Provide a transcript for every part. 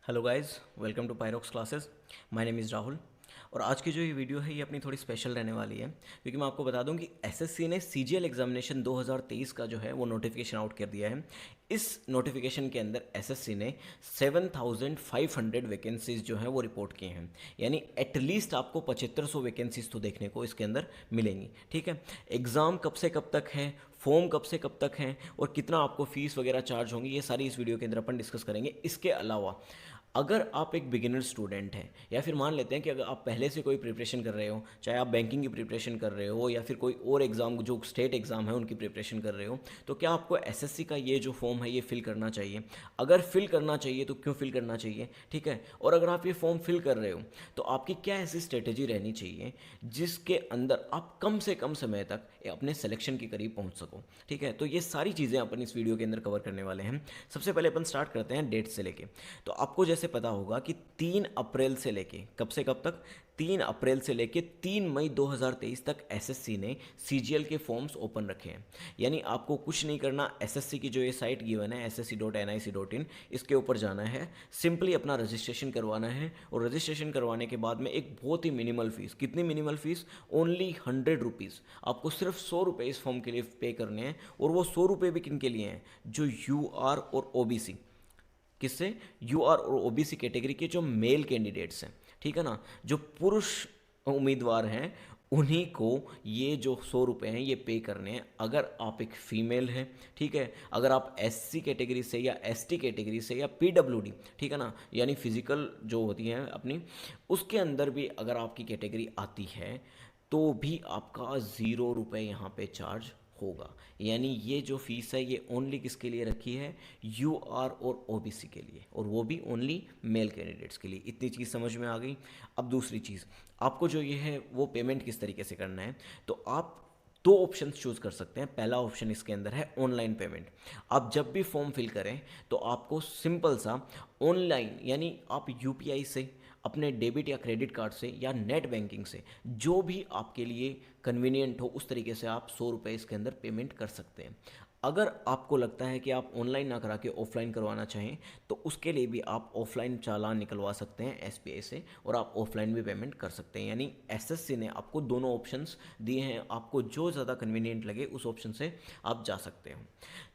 Hello guys, welcome to Pyrox classes. My name is Rahul. और आज की जो ये वीडियो है ये अपनी थोड़ी स्पेशल रहने वाली है, क्योंकि मैं आपको बता दूं कि एसएससी ने सीजीएल एग्जामिनेशन 2023 का जो है वो नोटिफिकेशन आउट कर दिया है। इस नोटिफिकेशन के अंदर एसएससी ने 7500 वैकेंसीज जो है वो रिपोर्ट किए हैं। यानी एटलीस्ट आपको 7500 वैकेंसीज तो देखने को इसके अंदर मिलेंगी। ठीक है, एग्ज़ाम कब से कब तक है, फॉर्म कब से कब तक है और कितना आपको फीस वगैरह चार्ज होंगी, ये सारी इस वीडियो के अंदर अपन डिस्कस करेंगे। इसके अलावा अगर आप एक बिगिनर स्टूडेंट हैं या फिर मान लेते हैं कि अगर आप पहले से कोई प्रिपरेशन कर रहे हो, चाहे आप बैंकिंग की प्रिपरेशन कर रहे हो या फिर कोई और एग्ज़ाम जो स्टेट एग्ज़ाम है उनकी प्रिपरेशन कर रहे हो, तो क्या आपको एसएससी का ये जो फॉर्म है ये फिल करना चाहिए? अगर फिल करना चाहिए तो क्यों फिल करना चाहिए? ठीक है, और अगर आप ये फॉर्म फिल कर रहे हो तो आपकी क्या ऐसी स्ट्रेटेजी रहनी चाहिए जिसके अंदर आप कम से कम समय तक अपने सिलेक्शन के करीब पहुंच सको? ठीक है, तो ये सारी चीज़ें अपन इस वीडियो के अंदर कवर करने वाले हैं। सबसे पहले अपन स्टार्ट करते हैं डेट से लेके। तो आपको जैसे पता होगा कि 3 अप्रैल से लेके कब से कब तक, 3 अप्रैल से लेके 3 मई 2023 तक एसएससी ने सीजीएल के फॉर्म्स ओपन रखे हैं। यानी आपको कुछ नहीं करना, एसएससी की जो ये साइट गिवन है ssc.nic.in, इसके ऊपर जाना है, सिंपली अपना रजिस्ट्रेशन करवाना है और रजिस्ट्रेशन करवाने के बाद में एक बहुत ही मिनिमल फीस, कितनी मिनिमल फीस, ओनली 100 रुपीज़, आपको सिर्फ 100 रुपये इस फॉर्म के लिए पे करने हैं। और वो 100 रुपये भी किन के लिए हैं? जो यूआर और ओबीसी, किससे? यूआर और ओबीसी कैटेगरी के जो मेल कैंडिडेट्स हैं, ठीक है ना, जो पुरुष उम्मीदवार हैं, उन्हीं को ये जो 100 रुपये हैं ये पे करने हैं। अगर आप एक फ़ीमेल हैं, ठीक है, अगर आप एससी कैटेगरी से या एसटी कैटेगरी से या पीडब्ल्यूडी, ठीक है ना, यानी फिज़िकल जो होती हैं अपनी, उसके अंदर भी अगर आपकी कैटेगरी आती है तो भी आपका 0 रुपये यहाँ पे चार्ज होगा। यानी ये जो फीस है ये ओनली किसके लिए रखी है? यूआर और ओबीसी के लिए, और वो भी ओनली मेल कैंडिडेट्स के लिए। इतनी चीज़ समझ में आ गई। अब दूसरी चीज़, आपको जो ये है वो पेमेंट किस तरीके से करना है, तो आप दो ऑप्शंस चूज़ कर सकते हैं। पहला ऑप्शन इसके अंदर है ऑनलाइन पेमेंट। आप जब भी फॉर्म फिल करें तो आपको सिंपल सा ऑनलाइन, यानी आप यूपीआई से, अपने डेबिट या क्रेडिट कार्ड से या नेट बैंकिंग से, जो भी आपके लिए कन्वीनियंट हो उस तरीके से आप 100 रुपये इसके अंदर पेमेंट कर सकते हैं। अगर आपको लगता है कि आप ऑनलाइन ना करा के ऑफलाइन करवाना चाहें तो उसके लिए भी आप ऑफलाइन चालान निकलवा सकते हैं एसबीआई से, और आप ऑफलाइन भी पेमेंट कर सकते हैं। यानी एसएससी ने आपको दोनों ऑप्शंस दिए हैं, आपको जो ज़्यादा कन्वीनियंट लगे उस ऑप्शन से आप जा सकते हो।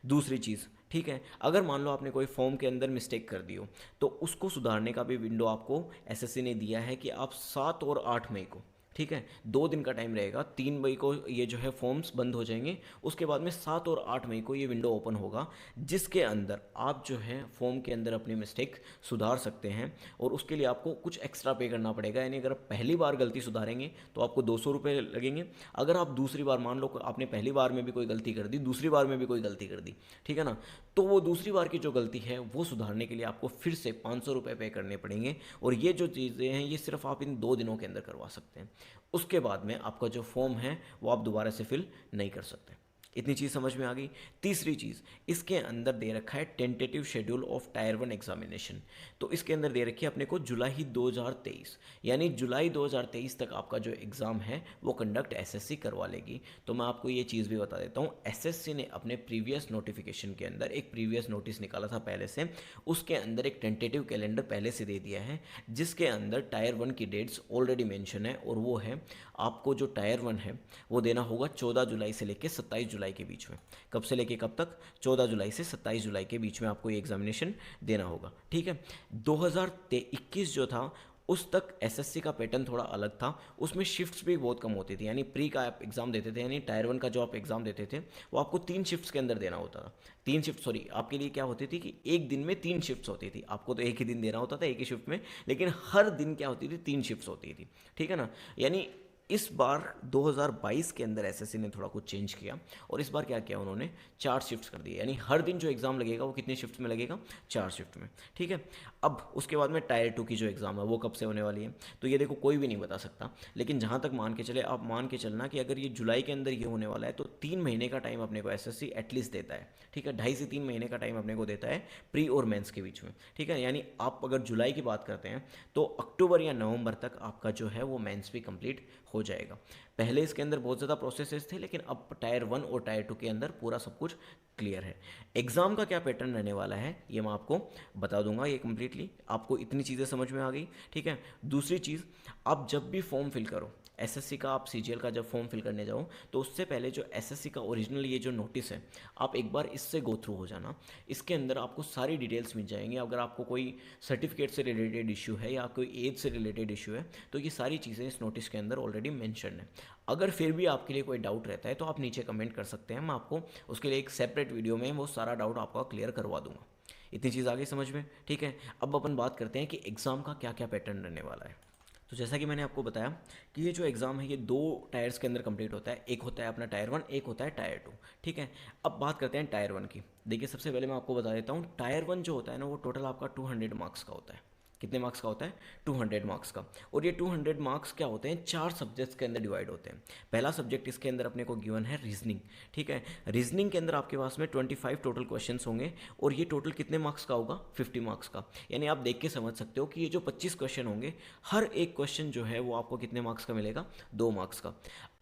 दूसरी चीज़, ठीक है, अगर मान लो आपने कोई फॉर्म के अंदर मिस्टेक कर दी हो तो उसको सुधारने का भी विंडो आपको एसएससी ने दिया है कि आप 7 और 8 मई को, ठीक है, 2 दिन का टाइम रहेगा। 3 मई को ये जो है फॉर्म्स बंद हो जाएंगे, उसके बाद में 7 और 8 मई को ये विंडो ओपन होगा, जिसके अंदर आप जो है फॉर्म के अंदर अपनी मिस्टेक सुधार सकते हैं। और उसके लिए आपको कुछ एक्स्ट्रा पे करना पड़ेगा। यानी अगर आप पहली बार गलती सुधारेंगे तो आपको 200 रुपये लगेंगे। अगर आप दूसरी बार, मान लो आपने पहली बार में भी कोई गलती कर दी, दूसरी बार में भी कोई गलती कर दी, ठीक है ना, तो वो दूसरी बार की जो गलती है वो सुधारने के लिए आपको फिर से 500 रुपये पे करने पड़ेंगे। और ये जो चीज़ें हैं ये सिर्फ आप इन 2 दिनों के अंदर करवा सकते हैं। उसके बाद में आपका जो फॉर्म है वो आप दोबारा से फिल नहीं कर सकते। इतनी चीज़ समझ में आ गई। तीसरी चीज़, इसके अंदर दे रखा है tentative schedule of tyre 1 examination. तो इसके अंदर दे रखी है अपने को जुलाई 2023, यानी जुलाई 2023 तक आपका जो एग्ज़ाम है वो कंडक्ट एसएससी करवा लेगी। तो मैं आपको ये चीज़ भी बता देता हूँ, एसएससी ने अपने प्रीवियस नोटिफिकेशन के अंदर एक प्रीवियस नोटिस निकाला था पहले से, उसके अंदर एक टेंटेटिव कैलेंडर पहले से दे दिया है, जिसके अंदर टायर 1 की डेट्स ऑलरेडी मेंशन है। और वो है, आपको जो टायर 1 है वो देना होगा 14 जुलाई से लेकर 27 जुलाई के बीच में। कब से लेके कब तक? 14 जुलाई से 27 जुलाई के बीच में आपको ये एग्जामिनेशन देना होगा। ठीक है, 2021 जो था उस तक एसएससी का पैटर्न थोड़ा अलग था, उसमें शिफ्ट्स भी बहुत कम होती थी। यानी प्री का आप एग्ज़ाम देते थे, यानी टायर 1 का जो आप एग्ज़ाम देते थे वो आपको 3 शिफ्ट्स के अंदर देना होता था। 3 शिफ्ट, सॉरी, आपके लिए क्या होती थी कि एक दिन में 3 शिफ्ट्स होती थी। आपको तो एक ही दिन देना होता था एक ही शिफ्ट में, लेकिन हर दिन क्या होती थी? 3 शिफ्ट्स होती थी। ठीक है ना, यानी इस बार 2022 के अंदर एसएससी ने थोड़ा कुछ चेंज किया और इस बार क्या किया उन्होंने? 4 शिफ्ट्स कर दिए। यानी हर दिन जो एग्ज़ाम लगेगा वो कितने शिफ्ट में लगेगा? 4 शिफ्ट में। ठीक है, अब उसके बाद में टायर 2 की जो एग्ज़ाम है वो कब से होने वाली है, तो ये देखो कोई भी नहीं बता सकता, लेकिन जहाँ तक मान के चले, आप मान के चलना कि अगर ये जुलाई के अंदर ये होने वाला है तो 3 महीने का टाइम अपने को एसएससी एटलीस्ट देता है। ठीक है, 2.5 से 3 महीने का टाइम अपने को देता है प्री और मेंस के बीच में। ठीक है, यानी आप अगर जुलाई की बात करते हैं तो अक्टूबर या नवंबर तक आपका जो है वो मेंस भी कंप्लीट हो जाएगा। पहले इसके अंदर बहुत ज़्यादा प्रोसेसेस थे, लेकिन अब टायर 1 और टायर 2 के अंदर पूरा सब कुछ क्लियर है। एग्ज़ाम का क्या पैटर्न रहने वाला है ये मैं आपको बता दूंगा। ये कम्प्लीटली आपको इतनी चीज़ें समझ में आ गई, ठीक है। दूसरी चीज़, आप जब भी फॉर्म फिल करो एसएससी का, आप सीजीएल का जब फॉर्म फिल करने जाओ, तो उससे पहले जो एसएससी का ओरिजिनल ये जो नोटिस है, आप एक बार इससे गो थ्रू हो जाना। इसके अंदर आपको सारी डिटेल्स मिल जाएंगी। अगर आपको कोई सर्टिफिकेट से रिलेटेड इशू है या कोई एज से रिलेटेड इशू है, तो ये सारी चीज़ें इस नोटिस के अंदर ऑलरेडी मेंशन है। अगर फिर भी आपके लिए कोई डाउट रहता है तो आप नीचे कमेंट कर सकते हैं, मैं आपको उसके लिए एक सेपरेट वीडियो में वो सारा डाउट आपका क्लियर करवा दूंगा। इतनी चीज़ आगे समझ में, ठीक है। अब अपन बात करते हैं कि एग्ज़ाम का क्या क्या पैटर्न रहने वाला है। तो जैसा कि मैंने आपको बताया कि ये जो एग्ज़ाम है ये 2 टायर्स के अंदर कंप्लीट होता है। एक होता है अपना टायर 1, एक होता है टायर 2, ठीक है। अब बात करते हैं टायर 1 की। देखिए, सबसे पहले मैं आपको बता देता हूँ, टायर 1 जो होता है ना, वो टोटल आपका 200 मार्क्स का होता है। कितने मार्क्स का होता है? 200 मार्क्स का। और ये 200 मार्क्स क्या होते हैं? 4 सब्जेक्ट्स के अंदर डिवाइड होते हैं। पहला सब्जेक्ट इसके अंदर अपने को गिवन है रीजनिंग, ठीक है। रीजनिंग के अंदर आपके पास में 25 टोटल क्वेश्चंस होंगे, और ये टोटल कितने मार्क्स का होगा? 50 मार्क्स का। यानी आप देख के समझ सकते हो कि ये जो 25 क्वेश्चन होंगे, हर एक क्वेश्चन जो है वो आपको कितने मार्क्स का मिलेगा? 2 मार्क्स का।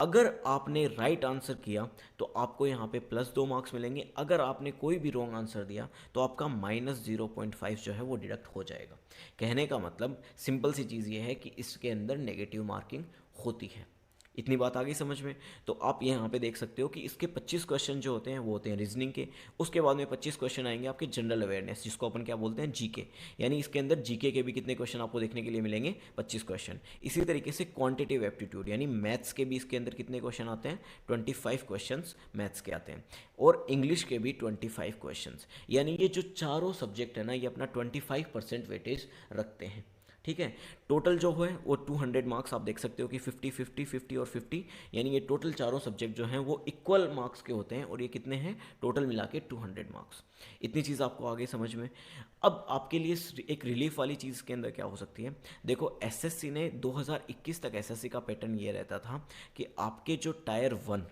अगर आपने राइट आंसर किया तो आपको यहाँ पे +2 मार्क्स मिलेंगे। अगर आपने कोई भी रॉन्ग आंसर दिया तो आपका -0.5 जो है वो डिडक्ट हो जाएगा। कहने का मतलब सिंपल सी चीज़ ये है कि इसके अंदर नेगेटिव मार्किंग होती है। इतनी बात आ गई समझ में? तो आप यहाँ पे देख सकते हो कि इसके 25 क्वेश्चन जो होते हैं वो होते हैं रीजनिंग के। उसके बाद में 25 क्वेश्चन आएंगे आपके जनरल अवेयरनेस, जिसको अपन क्या बोलते हैं? जीके। यानी इसके अंदर जीके के भी कितने क्वेश्चन आपको देखने के लिए मिलेंगे? 25 क्वेश्चन। इसी तरीके से क्वांटिटेटिव एप्टीट्यूड यानी मैथ्स के भी इसके अंदर कितने क्वेश्चन आते हैं? 25 क्वेश्चन मैथ्स के आते हैं। और इंग्लिश के भी 25 क्वेश्चन। यानी ये जो चारों सब्जेक्ट है ना, ये अपना 25% वेटेज रखते हैं, ठीक है। टोटल जो है वो 200 मार्क्स आप देख सकते हो कि 50 50 50 और 50, यानी ये टोटल चारों सब्जेक्ट जो हैं वो इक्वल मार्क्स के होते हैं। और ये कितने हैं? टोटल मिला के 200 मार्क्स। इतनी चीज़ आपको आगे समझ में। अब आपके लिए एक रिलीफ वाली चीज़ के अंदर क्या हो सकती है? देखो, एसएससी ने 2021 तक एसएससी का पैटर्न ये रहता था कि आपके जो टायर 1,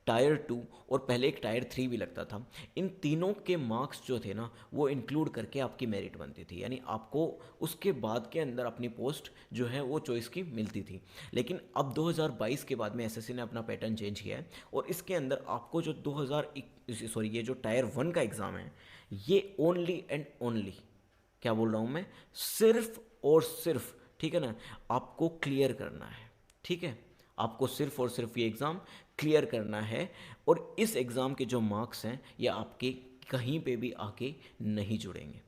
टायर 2 और पहले एक टायर 3 भी लगता था, इन तीनों के मार्क्स जो थे ना वो इंक्लूड करके आपकी मेरिट बनती थी। यानी आपको उसके बाद के अंदर अपनी पोस्ट जो है वो चॉइस की मिलती थी। लेकिन अब 2022 के बाद में एसएससी ने अपना पैटर्न चेंज किया है, और इसके अंदर आपको जो ये जो टायर 1 का एग्ज़ाम है, ये ओनली एंड ओनली, क्या बोल रहा हूँ मैं, सिर्फ और सिर्फ, ठीक है ना, आपको क्लियर करना है, ठीक है। आपको सिर्फ और सिर्फ ये एग्ज़ाम क्लियर करना है, और इस एग्ज़ाम के जो मार्क्स हैं ये आपके कहीं पे भी आके नहीं जुड़ेंगे।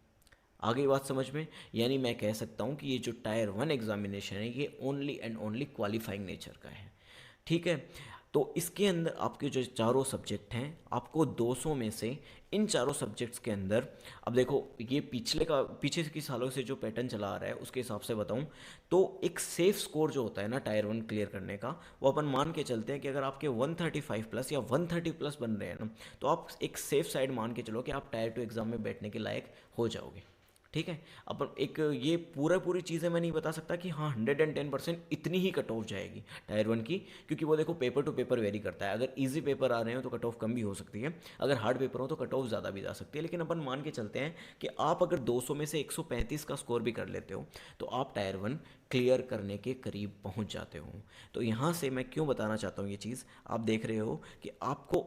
आगे बात समझ में? यानी मैं कह सकता हूँ कि ये जो टायर 1 एग्जामिनेशन है ये only and only qualifying nature का है, ठीक है। तो इसके अंदर आपके जो चारों सब्जेक्ट हैं, आपको 200 में से इन चारों सब्जेक्ट्स के अंदर, अब देखो ये पीछे के सालों से जो पैटर्न चला आ रहा है उसके हिसाब से बताऊं तो एक सेफ स्कोर जो होता है ना टायर 1 क्लियर करने का, वो अपन मान के चलते हैं कि अगर आपके 135 प्लस या 130 प्लस बन रहे हैं ना, तो आप एक सेफ साइड मान के चलो कि आप टायर 2 एग्ज़ाम में बैठने के लायक हो जाओगे, ठीक है। अपन एक ये पूरी चीज़ें मैं नहीं बता सकता कि हाँ 110% इतनी ही कट ऑफ जाएगी टायर 1 की, क्योंकि वो देखो पेपर टू पेपर वेरी करता है। अगर इजी पेपर आ रहे हो तो कट ऑफ कम भी हो सकती है, अगर हार्ड पेपर हो तो कट ऑफ ज़्यादा भी जा सकती है। लेकिन अपन मान के चलते हैं कि आप अगर 200 में से 135 का स्कोर भी कर लेते हो तो आप टायर 1 क्लियर करने के करीब पहुँच जाते हो। तो यहाँ से मैं क्यों बताना चाहता हूँ ये चीज़, आप देख रहे हो कि आपको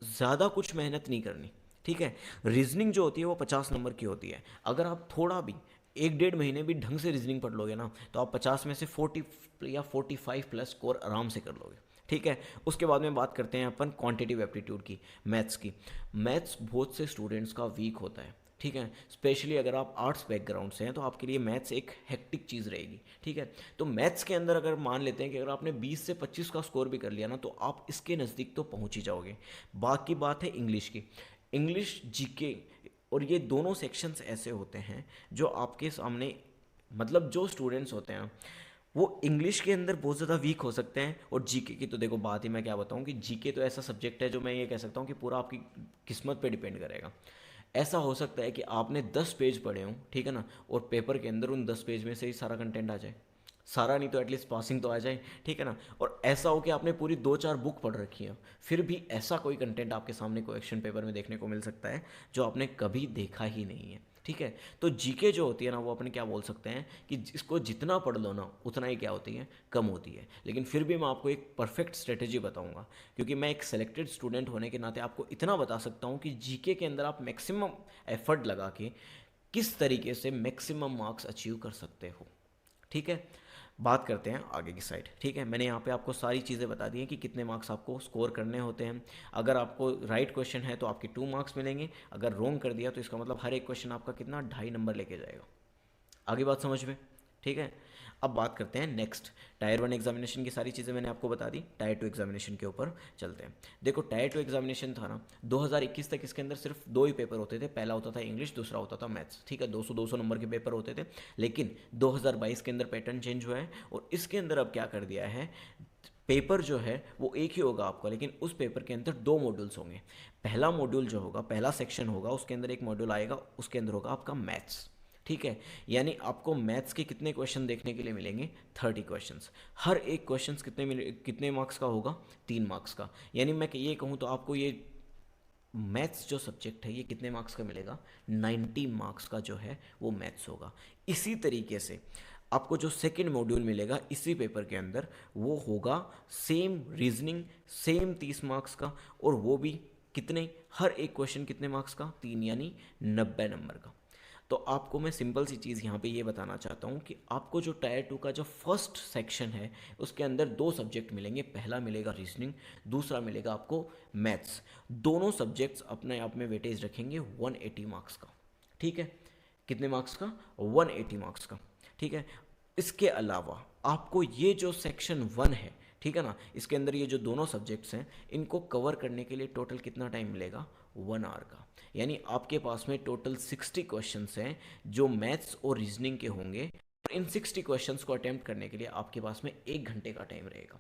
ज़्यादा कुछ मेहनत नहीं करनी, ठीक है। रीजनिंग जो होती है वो 50 नंबर की होती है। अगर आप थोड़ा भी 1-1.5 महीने भी ढंग से रीजनिंग पढ़ लोगे ना, तो आप 50 में से 40 या 45 प्लस स्कोर आराम से कर लोगे, ठीक है। उसके बाद में बात करते हैं अपन क्वांटिटेटिव एप्टीट्यूड की, मैथ्स की। मैथ्स बहुत से स्टूडेंट्स का वीक होता है, ठीक है। स्पेशली अगर आप आर्ट्स बैकग्राउंड से हैं तो आपके लिए मैथ्स एक हेक्टिक चीज़ रहेगी, ठीक है। तो मैथ्स के अंदर अगर मान लेते हैं कि अगर आपने 20 से 25 का स्कोर भी कर लिया ना, तो आप इसके नज़दीक तो पहुंच ही जाओगे। बाकी बात है इंग्लिश की। इंग्लिश, जीके और ये दोनों सेक्शंस ऐसे होते हैं जो आपके सामने, मतलब जो स्टूडेंट्स होते हैं वो इंग्लिश के अंदर बहुत ज़्यादा वीक हो सकते हैं। और जीके की तो देखो बात ही मैं क्या बताऊँ कि जीके तो ऐसा सब्जेक्ट है जो मैं ये कह सकता हूँ कि पूरा आपकी किस्मत पे डिपेंड करेगा। ऐसा हो सकता है कि आपने 10 पेज पढ़े हों, ठीक है ना, और पेपर के अंदर उन 10 पेज में से ही सारा कंटेंट आ जाए, सारा नहीं तो एटलीस्ट पासिंग तो आ जाए, ठीक है ना। और ऐसा हो कि आपने पूरी 2-4 बुक पढ़ रखी है, फिर भी ऐसा कोई कंटेंट आपके सामने क्वेश्चन पेपर में देखने को मिल सकता है जो आपने कभी देखा ही नहीं है। ठीक है। तो जीके जो होती है ना वो अपन क्या बोल सकते हैं कि इसको जितना पढ़ लो ना उतना ही क्या होती है, कम होती है। लेकिन फिर भी मैं आपको एक परफेक्ट स्ट्रेटेजी बताऊंगा, क्योंकि मैं एक सेलेक्टेड स्टूडेंट होने के नाते आपको इतना बता सकता हूँ कि जीके के अंदर आप मैक्सिमम एफर्ट लगा के किस तरीके से मैक्सिमम मार्क्स अचीव कर सकते हो। ठीक है, बात करते हैं आगे की साइड। ठीक है, मैंने यहाँ पे आपको सारी चीज़ें बता दी हैं कि कितने मार्क्स आपको स्कोर करने होते हैं। अगर आपको राइट क्वेश्चन है तो आपके 2 मार्क्स मिलेंगे, अगर रॉन्ग कर दिया तो इसका मतलब हर एक क्वेश्चन आपका कितना 2.5 नंबर लेके जाएगा। आगे बात समझ में? ठीक है। अब बात करते हैं नेक्स्ट, टायर 1 एग्जामिनेशन की सारी चीज़ें मैंने आपको बता दी। टायर 2 एग्जामिनेशन के ऊपर चलते हैं। देखो टायर 2 एग्जामिनेशन था ना 2021 तक, इसके अंदर सिर्फ 2 ही पेपर होते थे। पहला होता था इंग्लिश, दूसरा होता था मैथ्स। ठीक है, 200-200 नंबर के पेपर होते थे। लेकिन 2022 के अंदर पैटर्न चेंज हुआ है और इसके अंदर अब क्या कर दिया है, पेपर जो है वो एक ही होगा आपका, लेकिन उस पेपर के अंदर 2 मॉड्यूल्स होंगे। पहला मॉड्यूल जो होगा, पहला सेक्शन होगा, उसके अंदर एक मॉड्यूल आएगा, उसके अंदर होगा आपका मैथ्स। ठीक है, यानी आपको मैथ्स के कितने क्वेश्चन देखने के लिए मिलेंगे, 30 क्वेश्चंस। हर एक क्वेश्चन कितने मार्क्स का होगा, 3 मार्क्स का। यानी मैं ये कहूँ तो आपको ये मैथ्स जो सब्जेक्ट है ये कितने मार्क्स का मिलेगा, 90 मार्क्स का जो है वो मैथ्स होगा। इसी तरीके से आपको जो सेकंड मॉड्यूल मिलेगा इसी पेपर के अंदर, वो होगा सेम रीजनिंग, सेम 30 मार्क्स का, और वो भी कितने, हर एक क्वेश्चन कितने मार्क्स का, 3, यानी 90 नंबर का। तो आपको मैं सिंपल सी चीज़ यहाँ पे ये बताना चाहता हूँ कि आपको जो टायर 2 का जो फर्स्ट सेक्शन है उसके अंदर 2 सब्जेक्ट मिलेंगे। पहला मिलेगा रीजनिंग, दूसरा मिलेगा आपको मैथ्स। दोनों सब्जेक्ट्स अपने आप में वेटेज रखेंगे 180 मार्क्स का। ठीक है, कितने मार्क्स का, 180 मार्क्स का। ठीक है, इसके अलावा आपको ये जो सेक्शन 1 है, ठीक है ना, इसके अंदर ये जो दोनों सब्जेक्ट्स हैं इनको कवर करने के लिए टोटल कितना टाइम मिलेगा, 1 आवर का। यानी आपके पास में टोटल 60 क्वेश्चंस हैं जो मैथ्स और रीजनिंग के होंगे, और इन 60 क्वेश्चंस को अटेम्प्ट करने के लिए आपके पास में 1 घंटे का टाइम रहेगा।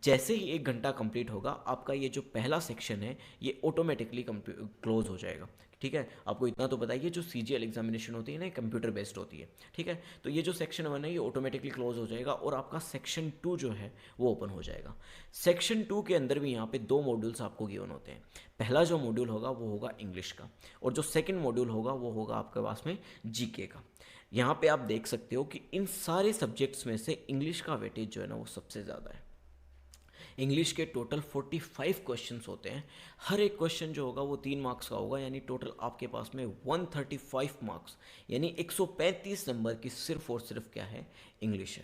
जैसे ही 1 घंटा कंप्लीट होगा आपका ये जो पहला सेक्शन है ये ऑटोमेटिकली क्लोज हो जाएगा। ठीक है, आपको इतना तो बताइए जो सीजीएल एग्जामिनेशन होती है ना कंप्यूटर बेस्ड होती है। ठीक है, तो ये जो सेक्शन 1 है ये ऑटोमेटिकली क्लोज हो जाएगा और आपका सेक्शन 2 जो है वो ओपन हो जाएगा। सेक्शन 2 के अंदर भी यहाँ पे 2 मॉड्यूल्स आपको गिवन होते हैं। पहला जो मॉड्यूल होगा वो होगा इंग्लिश का, और जो सेकेंड मॉड्यूल होगा वो होगा आपके पास में जीके का। यहाँ पे आप देख सकते हो कि इन सारे सब्जेक्ट्स में से इंग्लिश का वेटेज जो है ना वो सबसे ज़्यादा है। इंग्लिश के टोटल 45 क्वेश्चंस होते हैं। हर एक क्वेश्चन जो होगा वो 3 मार्क्स का होगा, यानी टोटल आपके पास में 135 मार्क्स, यानी 135 नंबर की सिर्फ और सिर्फ क्या है, इंग्लिश है।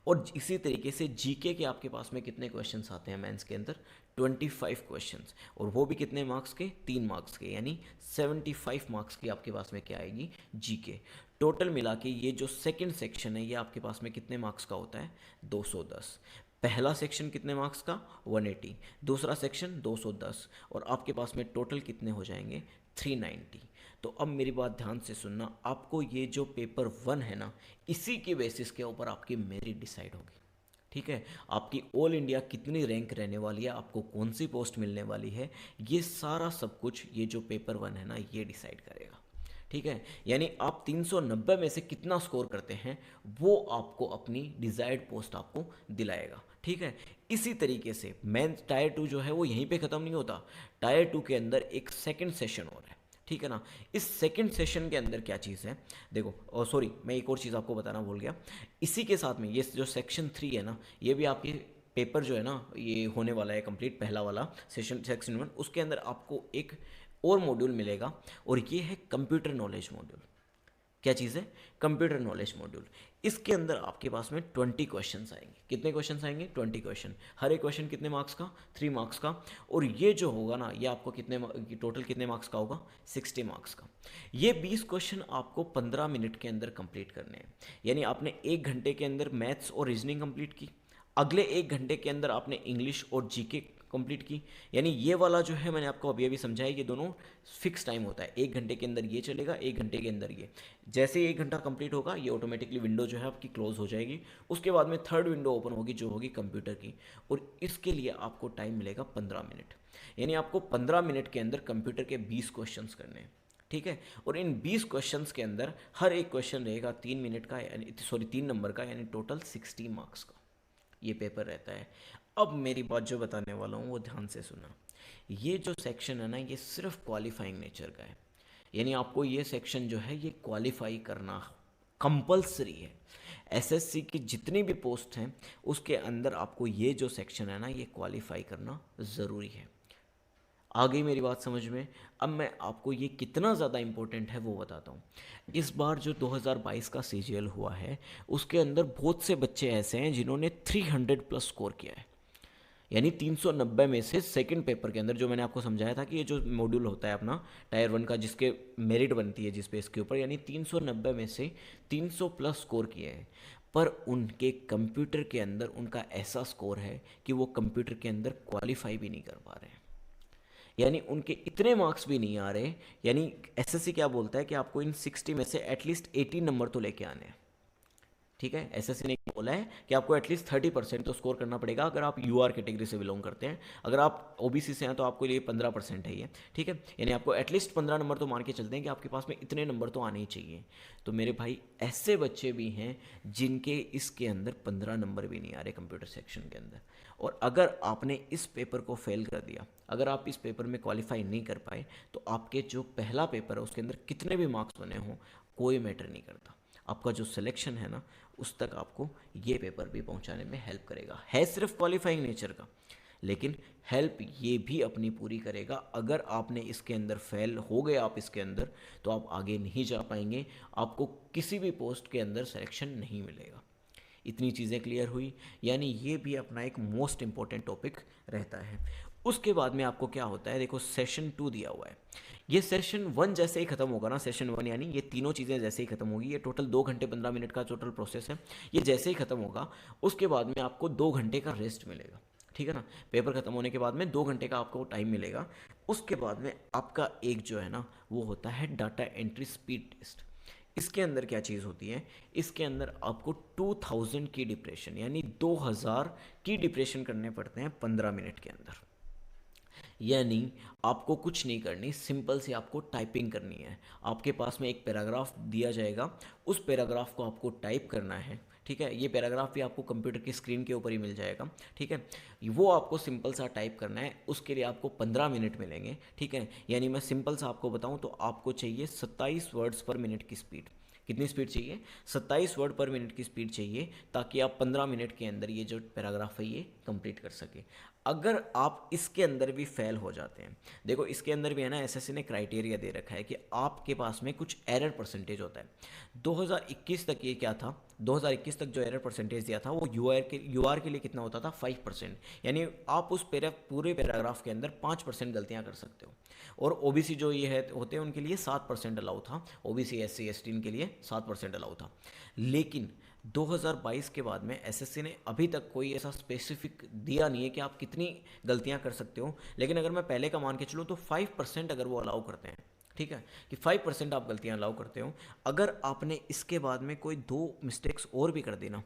और इसी तरीके से जीके के आपके पास में कितने क्वेश्चंस आते हैं मेंस के अंदर, 25 क्वेश्चंस, और वो भी कितने मार्क्स के, 3 मार्क्स के, यानी 75 मार्क्स की आपके पास में क्या आएगी, जीके। टोटल मिला के ये जो सेकंड सेक्शन है ये आपके पास में कितने मार्क्स का होता है, 210। पहला सेक्शन कितने मार्क्स का, 180, दूसरा सेक्शन 210, और आपके पास में टोटल कितने हो जाएंगे, 390। तो अब मेरी बात ध्यान से सुनना, आपको ये जो पेपर 1 है ना इसी के बेसिस के ऊपर आपकी मेरिट डिसाइड होगी। ठीक है, आपकी ऑल इंडिया कितनी रैंक रहने वाली है, आपको कौन सी पोस्ट मिलने वाली है, ये सारा सब कुछ ये जो पेपर 1 है ना ये डिसाइड करेगा। ठीक है, यानी आप 390 में से कितना स्कोर करते हैं वो आपको अपनी डिजायर्ड पोस्ट आपको दिलाएगा। ठीक है, इसी तरीके से मेंस टायर 2 जो है वो यहीं पे ख़त्म नहीं होता। टायर 2 के अंदर एक सेकंड सेशन और है। ठीक है ना, इस सेकंड सेशन के अंदर क्या चीज़ है, देखो सॉरी मैं एक और चीज़ आपको बताना भूल गया। इसी के साथ में ये जो सेक्शन 3 है ना ये भी आपके पेपर जो है ना ये होने वाला है कंप्लीट, पहला वाला सेक्शन 1, उसके अंदर आपको एक और मॉड्यूल मिलेगा, और ये है कंप्यूटर नॉलेज मॉड्यूल। क्या चीज़ है, कंप्यूटर नॉलेज मॉड्यूल। इसके अंदर आपके पास में 20 क्वेश्चंस आएंगे। कितने क्वेश्चंस आएंगे, 20 क्वेश्चन। हर एक क्वेश्चन कितने मार्क्स का, 3 मार्क्स का। और ये जो होगा ना ये आपको टोटल कितने मार्क्स का होगा, 60 मार्क्स का। ये 20 क्वेश्चन आपको 15 मिनट के अंदर कंप्लीट करने हैं। यानी आपने 1 घंटे के अंदर मैथ्स और रीजनिंग कंप्लीट की, अगले 1 घंटे के अंदर आपने इंग्लिश और जीके कंप्लीट की। यानी ये वाला जो है मैंने आपको अभी अभी समझाया, ये दोनों फिक्स टाइम होता है, 1 घंटे के अंदर ये चलेगा, 1 घंटे के अंदर ये। जैसे ही 1 घंटा कंप्लीट होगा ये ऑटोमेटिकली विंडो जो है आपकी क्लोज हो जाएगी। उसके बाद में थर्ड विंडो ओपन होगी जो होगी कंप्यूटर की, और इसके लिए आपको टाइम मिलेगा 15 मिनट। यानी आपको 15 मिनट के अंदर कंप्यूटर के 20 क्वेश्चन करने हैं। ठीक है, और इन 20 क्वेश्चंस के अंदर हर एक क्वेश्चन रहेगा 3 मिनट का, यानी सॉरी 3 नंबर का, यानी टोटल 60 मार्क्स का ये पेपर रहता है। अब मेरी बात जो बताने वाला हूँ वो ध्यान से सुना। ये जो सेक्शन है ना ये सिर्फ क्वालिफाइंग नेचर का है। यानी आपको ये सेक्शन जो है ये क्वालिफाई करना कंपलसरी है। एसएससी की जितनी भी पोस्ट हैं उसके अंदर आपको ये जो सेक्शन है ना ये क्वालिफाई करना ज़रूरी है। आ गई मेरी बात समझ में? अब मैं आपको ये कितना ज़्यादा इम्पोर्टेंट है वो बताता हूँ। इस बार जो 2022 का सीजीएल हुआ है उसके अंदर बहुत से बच्चे ऐसे हैं जिन्होंने 300 प्लस स्कोर किया है। यानी 390 में से सेकंड पेपर के अंदर जो मैंने आपको समझाया था कि ये जो मॉड्यूल होता है अपना टायर 1 का जिसके मेरिट बनती है जिस पे इसके ऊपर, यानी 390 में से 300 प्लस स्कोर किए हैं। पर उनके कंप्यूटर के अंदर उनका ऐसा स्कोर है कि वो कंप्यूटर के अंदर क्वालिफाई भी नहीं कर पा रहे हैं। यानी उनके इतने मार्क्स भी नहीं आ रहे। यानी एसएससी क्या बोलता है कि आपको इन 60 में से एटलीस्ट 80 नंबर तो लेके आने हैं। ठीक है, एसएससी ने बोला है कि आपको एटलीस्ट 30% तो स्कोर करना पड़ेगा अगर आप यूआर कैटेगरी से बिलोंग करते हैं। अगर आप ओबीसी से हैं तो आपके लिए 15% है ये। ठीक है, यानी आपको एटलीस्ट 15 नंबर तो मान के चलते हैं कि आपके पास में इतने नंबर तो आने ही चाहिए। तो मेरे भाई ऐसे बच्चे भी हैं जिनके इसके अंदर 15 नंबर भी नहीं आ रहे कंप्यूटर सेक्शन के अंदर। और अगर आपने इस पेपर को फेल कर दिया, अगर आप इस पेपर में क्वालिफाई नहीं कर पाए, तो आपके जो पहला पेपर है उसके अंदर कितने भी मार्क्स बने हों कोई मैटर नहीं करता। आपका जो सिलेक्शन है ना उस तक आपको ये पेपर भी पहुंचाने में हेल्प करेगा। है सिर्फ क्वालिफाइंग नेचर का, लेकिन हेल्प ये भी अपनी पूरी करेगा। अगर आपने इसके अंदर फेल हो गए आप इसके अंदर, तो आप आगे नहीं जा पाएंगे, आपको किसी भी पोस्ट के अंदर सिलेक्शन नहीं मिलेगा। इतनी चीज़ें क्लियर हुई, यानी ये भी अपना एक मोस्ट इम्पॉर्टेंट टॉपिक रहता है। उसके बाद में आपको क्या होता है, देखो सेशन 2 दिया हुआ है। ये सेशन 1 जैसे ही खत्म होगा ना, सेशन 1 यानी ये तीनों चीज़ें जैसे ही खत्म होगी, ये टोटल 2 घंटे 15 मिनट का टोटल प्रोसेस है। ये जैसे ही खत्म होगा उसके बाद में आपको 2 घंटे का रेस्ट मिलेगा। ठीक है ना, पेपर खत्म होने के बाद में 2 घंटे का आपको टाइम मिलेगा। उसके बाद में आपका एक जो है ना वो होता है डाटा एंट्री स्पीड टेस्ट। इसके अंदर क्या चीज़ होती है, इसके अंदर आपको 2000 की डिप्रेशन यानी 2000 की डिप्रेशन करने पड़ते हैं 15 मिनट के अंदर। यानी आपको कुछ नहीं करनी, सिंपल सी आपको टाइपिंग करनी है। आपके पास में एक पैराग्राफ दिया जाएगा, उस पैराग्राफ को आपको टाइप करना है। ठीक है, ये पैराग्राफ भी आपको कंप्यूटर की स्क्रीन के ऊपर ही मिल जाएगा। ठीक है, वो आपको सिंपल सा टाइप करना है, उसके लिए आपको 15 मिनट मिलेंगे। ठीक है, यानी मैं सिंपल सा आपको बताऊं तो आपको चाहिए 27 वर्ड्स पर मिनट की स्पीड। कितनी स्पीड चाहिए? 27 वर्ड पर मिनट की स्पीड चाहिए, ताकि आप 15 मिनट के अंदर ये जो पैराग्राफ है ये कंप्लीट कर सके। अगर आप इसके अंदर भी फेल हो जाते हैं, देखो इसके अंदर भी है ना, एसएससी ने क्राइटेरिया दे रखा है कि आपके पास में कुछ एरर परसेंटेज होता है। 2021 तक ये क्या था, 2021 तक जो एरर परसेंटेज दिया था वो यूआर के लिए कितना होता था, 5%। यानी आप उस पूरे पैराग्राफ के अंदर 5% गलतियाँ कर सकते हो। और ओबीसी जो ये है होते हैं उनके लिए 7% अलाउ था, ओबीसी एससी एसटी इनके लिए 7% अलाउ था। लेकिन 2022 के बाद में एसएससी ने अभी तक कोई ऐसा स्पेसिफिक दिया नहीं है कि आप कितनी गलतियां कर सकते हो। लेकिन अगर मैं पहले का मान के चलूँ तो 5% अगर वो अलाउ करते हैं, ठीक है, कि 5% आप गलतियां अलाउ करते हो, अगर आपने इसके बाद में कोई 2 मिस्टेक्स और भी कर दी ना,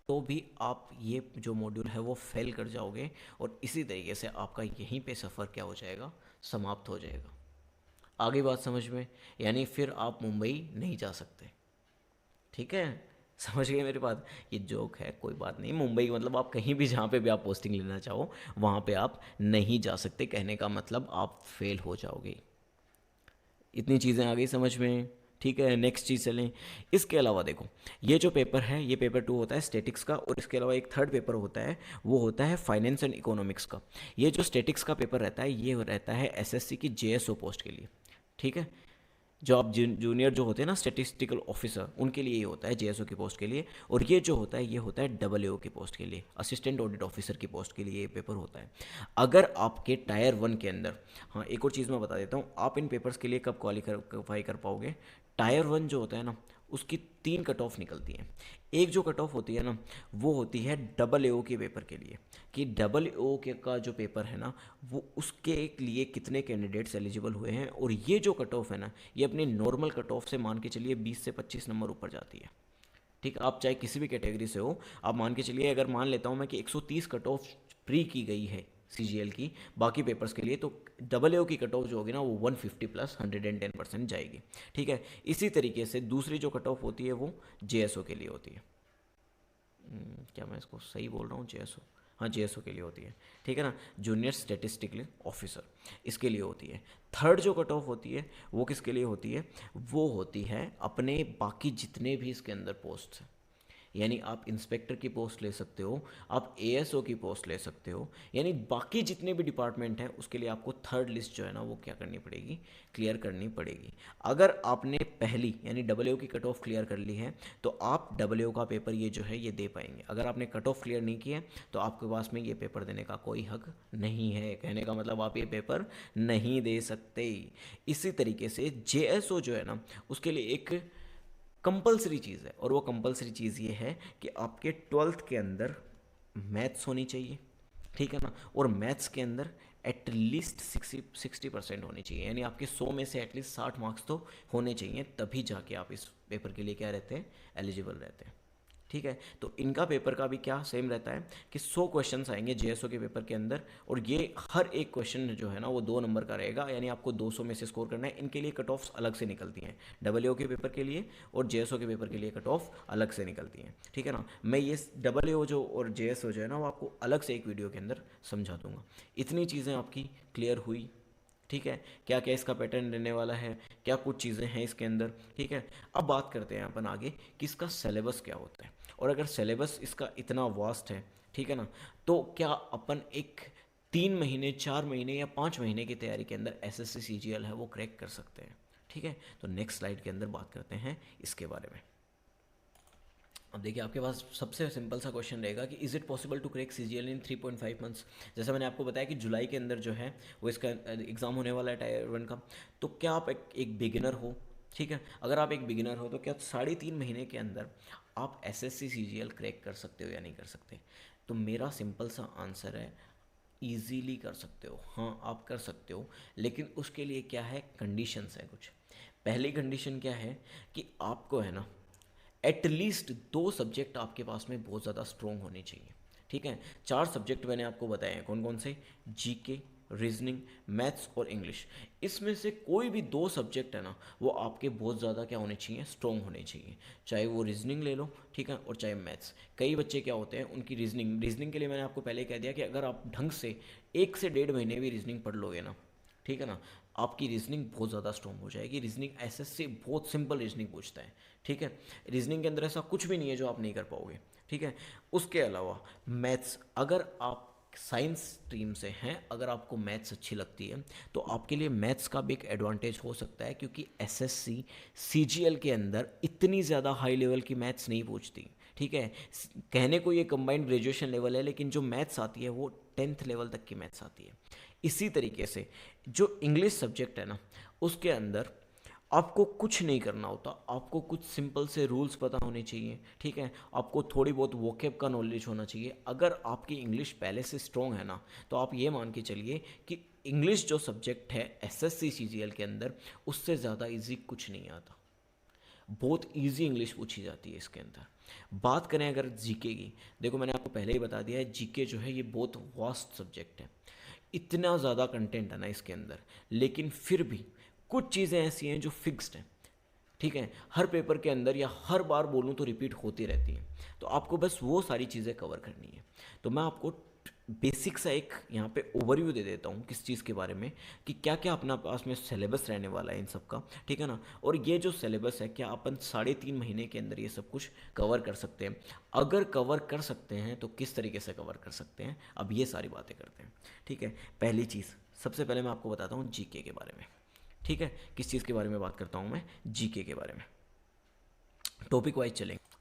तो भी आप ये जो मॉड्यूल है वो फेल कर जाओगे। और इसी तरीके से आपका यहीं पे सफ़र क्या हो जाएगा, समाप्त हो जाएगा। आगे बात समझ में? यानी फिर आप मुंबई नहीं जा सकते। ठीक है, समझ गए मेरी बात? ये जोक है, कोई बात नहीं। मुंबई मतलब आप कहीं भी जहाँ पे भी आप पोस्टिंग लेना चाहो वहाँ पे आप नहीं जा सकते, कहने का मतलब आप फेल हो जाओगे। इतनी चीज़ें आ गई समझ में? ठीक है, नेक्स्ट चीज़ चलें। इसके अलावा देखो, ये जो पेपर है ये पेपर 2 होता है स्टैटिक्स का, और इसके अलावा एक थर्ड पेपर होता है वो होता है फाइनेंस एंड इकोनॉमिक्स का। ये जो स्टैटिक्स का पेपर रहता है ये रहता है एसएससी की जेएसओ पोस्ट के लिए। ठीक है, जो आप जूनियर जो होते हैं ना स्टैटिस्टिकल ऑफिसर, उनके लिए ये होता है जेएसओ की पोस्ट के लिए। और ये जो होता है ये होता है डबलएओ की पोस्ट के लिए, असिस्टेंट ऑडिट ऑफिसर की पोस्ट के लिए ये पेपर होता है। अगर आपके टायर 1 के अंदर, हाँ एक और चीज़ मैं बता देता हूँ, आप इन पेपर्स के लिए कब क्वालिफाई कर पाओगे। टायर 1 जो होता है ना उसकी 3 कट ऑफ निकलती हैं। एक जो कट ऑफ होती है ना वो होती है डबलएओ के पेपर के लिए, कि डबलएओ के का जो पेपर है ना वो उसके लिए कितने कैंडिडेट्स एलिजिबल हुए हैं। और ये जो कट ऑफ है ना ये अपनी नॉर्मल कट ऑफ से मान के चलिए 20 से 25 नंबर ऊपर जाती है। ठीक, आप चाहे किसी भी कैटेगरी से हो, आप मान के चलिए, अगर मान लेता हूँ मैं कि 130 कट ऑफ प्री की गई है सीजीएल की बाकी पेपर्स के लिए, तो डबलएओ की कट ऑफ जो होगी ना वो 150 प्लस 110% जाएगी। ठीक है, इसी तरीके से दूसरी जो कट ऑफ होती है वो जेएसओ के लिए होती है। क्या मैं इसको सही बोल रहा हूँ, जेएसओ? हाँ जेएसओ के लिए होती है, ठीक है ना, जूनियर स्टैटिस्टिकल ऑफिसर, इसके लिए होती है। थर्ड जो कट ऑफ होती है वो किसके लिए होती है, वो होती है अपने बाकी जितने भी इसके अंदर पोस्ट हैं, यानी आप इंस्पेक्टर की पोस्ट ले सकते हो, आप एएसओ की पोस्ट ले सकते हो, यानी बाकी जितने भी डिपार्टमेंट हैं उसके लिए आपको थर्ड लिस्ट जो है ना वो क्या करनी पड़ेगी, क्लियर करनी पड़ेगी। अगर आपने पहली यानी डब्ल्यू की कट ऑफ क्लियर कर ली है तो आप डब्ल्यू का पेपर ये जो है ये दे पाएंगे। अगर आपने कट ऑफ क्लियर नहीं किया तो आपके पास में ये पेपर देने का कोई हक नहीं है, कहने का मतलब आप ये पेपर नहीं दे सकते। इसी तरीके से जेएसओ जो है ना उसके लिए एक कंपलसरी चीज़ है, और वो कंपलसरी चीज़ ये है कि आपके 12th के अंदर मैथ्स होनी चाहिए, ठीक है ना, और मैथ्स के अंदर एटलीस्ट 60% होनी चाहिए, यानी आपके 100 में से एटलीस्ट 60 मार्क्स तो होने चाहिए, तभी जाके आप इस पेपर के लिए क्या रहते हैं, एलिजिबल रहते हैं। ठीक है, तो इनका पेपर का भी क्या सेम रहता है कि 100 क्वेश्चंस आएंगे जेएसओ के पेपर के अंदर, और ये हर एक क्वेश्चन जो है ना वो 2 नंबर का रहेगा, यानी आपको 200 में से स्कोर करना है। इनके लिए कट ऑफ्स अलग से निकलती हैं, डब्ल्यूओ के पेपर के लिए और जेएसओ के पेपर के लिए कट ऑफ अलग से निकलती हैं, ठीक है ना। मैं ये डब्ल्यूओ जो और जेएसओ जो है ना वो आपको अलग से एक वीडियो के अंदर समझा दूंगा। इतनी चीज़ें आपकी क्लियर हुई, ठीक है, क्या क्या इसका पैटर्न रहने वाला है, क्या कुछ चीज़ें हैं इसके अंदर, ठीक है। अब बात करते हैं अपन आगे कि इसका सिलेबस क्या होता है, और अगर सिलेबस इसका इतना वास्ट है, ठीक है ना, तो क्या अपन एक 3 महीने 4 महीने या 5 महीने की तैयारी के अंदर एसएससी सीजीएल है वो क्रैक कर सकते हैं, ठीक है। तो नेक्स्ट स्लाइड के अंदर बात करते हैं इसके बारे में। अब देखिए आपके पास सबसे सिंपल सा क्वेश्चन रहेगा कि is it possible to crack CGL in 3.5 months. जैसा मैंने आपको बताया कि जुलाई के अंदर जो है वो इसका एग्ज़ाम होने वाला है टायर 1 का। तो क्या आप एक बिगिनर हो, ठीक है, अगर आप एक बिगिनर हो तो क्या 3.5 महीने के अंदर आप एसएससी सीजीएल क्रैक कर सकते हो या नहीं कर सकते। तो मेरा सिंपल सा आंसर है ईजीली कर सकते हो, हाँ आप कर सकते हो, लेकिन उसके लिए क्या है, कंडीशंस है कुछ। पहली कंडीशन क्या है कि आपको है ना एटलीस्ट 2 सब्जेक्ट आपके पास में बहुत ज़्यादा स्ट्रॉन्ग होने चाहिए, ठीक है। 4 सब्जेक्ट मैंने आपको बताए हैं, कौन कौन से, जीके, रीजनिंग, मैथ्स और इंग्लिश। इसमें से कोई भी 2 सब्जेक्ट है ना वो आपके बहुत ज़्यादा क्या होने चाहिए, स्ट्रॉन्ग होने चाहिए, चाहे वो रीजनिंग ले लो, ठीक है, और चाहे मैथ्स। कई बच्चे क्या होते हैं उनकी रीजनिंग के लिए मैंने आपको पहले कह दिया कि अगर आप ढंग से 1 से 1.5 महीने भी रीजनिंग पढ़ लोगे ना, ठीक है ना, आपकी रीजनिंग बहुत ज़्यादा स्ट्रॉन्ग हो जाएगी। रीजनिंग एसएससी बहुत सिंपल रीजनिंग पूछता है, ठीक है। रीजनिंग के अंदर ऐसा कुछ भी नहीं है जो आप नहीं कर पाओगे, ठीक है। उसके अलावा मैथ्स, अगर आप साइंस स्ट्रीम से हैं, अगर आपको मैथ्स अच्छी लगती है तो आपके लिए मैथ्स का भी एक एडवांटेज हो सकता है, क्योंकि एसएससी सीजीएल के अंदर इतनी ज़्यादा हाई लेवल की मैथ्स नहीं पूछती, ठीक है। कहने को ये कंबाइंड ग्रेजुएशन लेवल है, लेकिन जो मैथ्स आती है वो 10th लेवल तक की मैथ्स आती है। इसी तरीके से जो इंग्लिश सब्जेक्ट है ना उसके अंदर आपको कुछ नहीं करना होता, आपको कुछ सिंपल से रूल्स पता होने चाहिए, ठीक है। आपको थोड़ी बहुत वोकेब का नॉलेज होना चाहिए। अगर आपकी इंग्लिश पहले से स्ट्रॉन्ग है ना तो आप ये मान के चलिए कि इंग्लिश जो सब्जेक्ट है एसएससी सीजीएल के अंदर उससे ज़्यादा इजी कुछ नहीं आता, बहुत इजी इंग्लिश पूछी जाती है इसके अंदर। बात करें अगर जीके की, देखो मैंने आपको पहले ही बता दिया है जीके जो है ये बहुत वास्ट सब्जेक्ट है, इतना ज़्यादा कंटेंट है ना इसके अंदर, लेकिन फिर भी कुछ चीज़ें ऐसी हैं जो फिक्स्ड हैं, ठीक है, हर पेपर के अंदर या हर बार बोलूँ तो रिपीट होती रहती हैं। तो आपको बस वो सारी चीज़ें कवर करनी है। तो मैं आपको बेसिक सा एक यहाँ पे ओवरव्यू दे देता हूँ किस चीज़ के बारे में, कि क्या क्या अपना पास में सिलेबस रहने वाला है इन सब का, ठीक है ना। और ये जो सिलेबस है क्या अपन 3.5 महीने के अंदर ये सब कुछ कवर कर सकते हैं, अगर कवर कर सकते हैं तो किस तरीके से कवर कर सकते हैं, अब ये सारी बातें करते हैं, ठीक है। पहली चीज़, सबसे पहले मैं आपको बताता हूँ जीके के बारे में, ठीक है। किस चीज़ के बारे में बात करता हूँ मैं, जीके के बारे में, टॉपिक वाइज चलेंगे।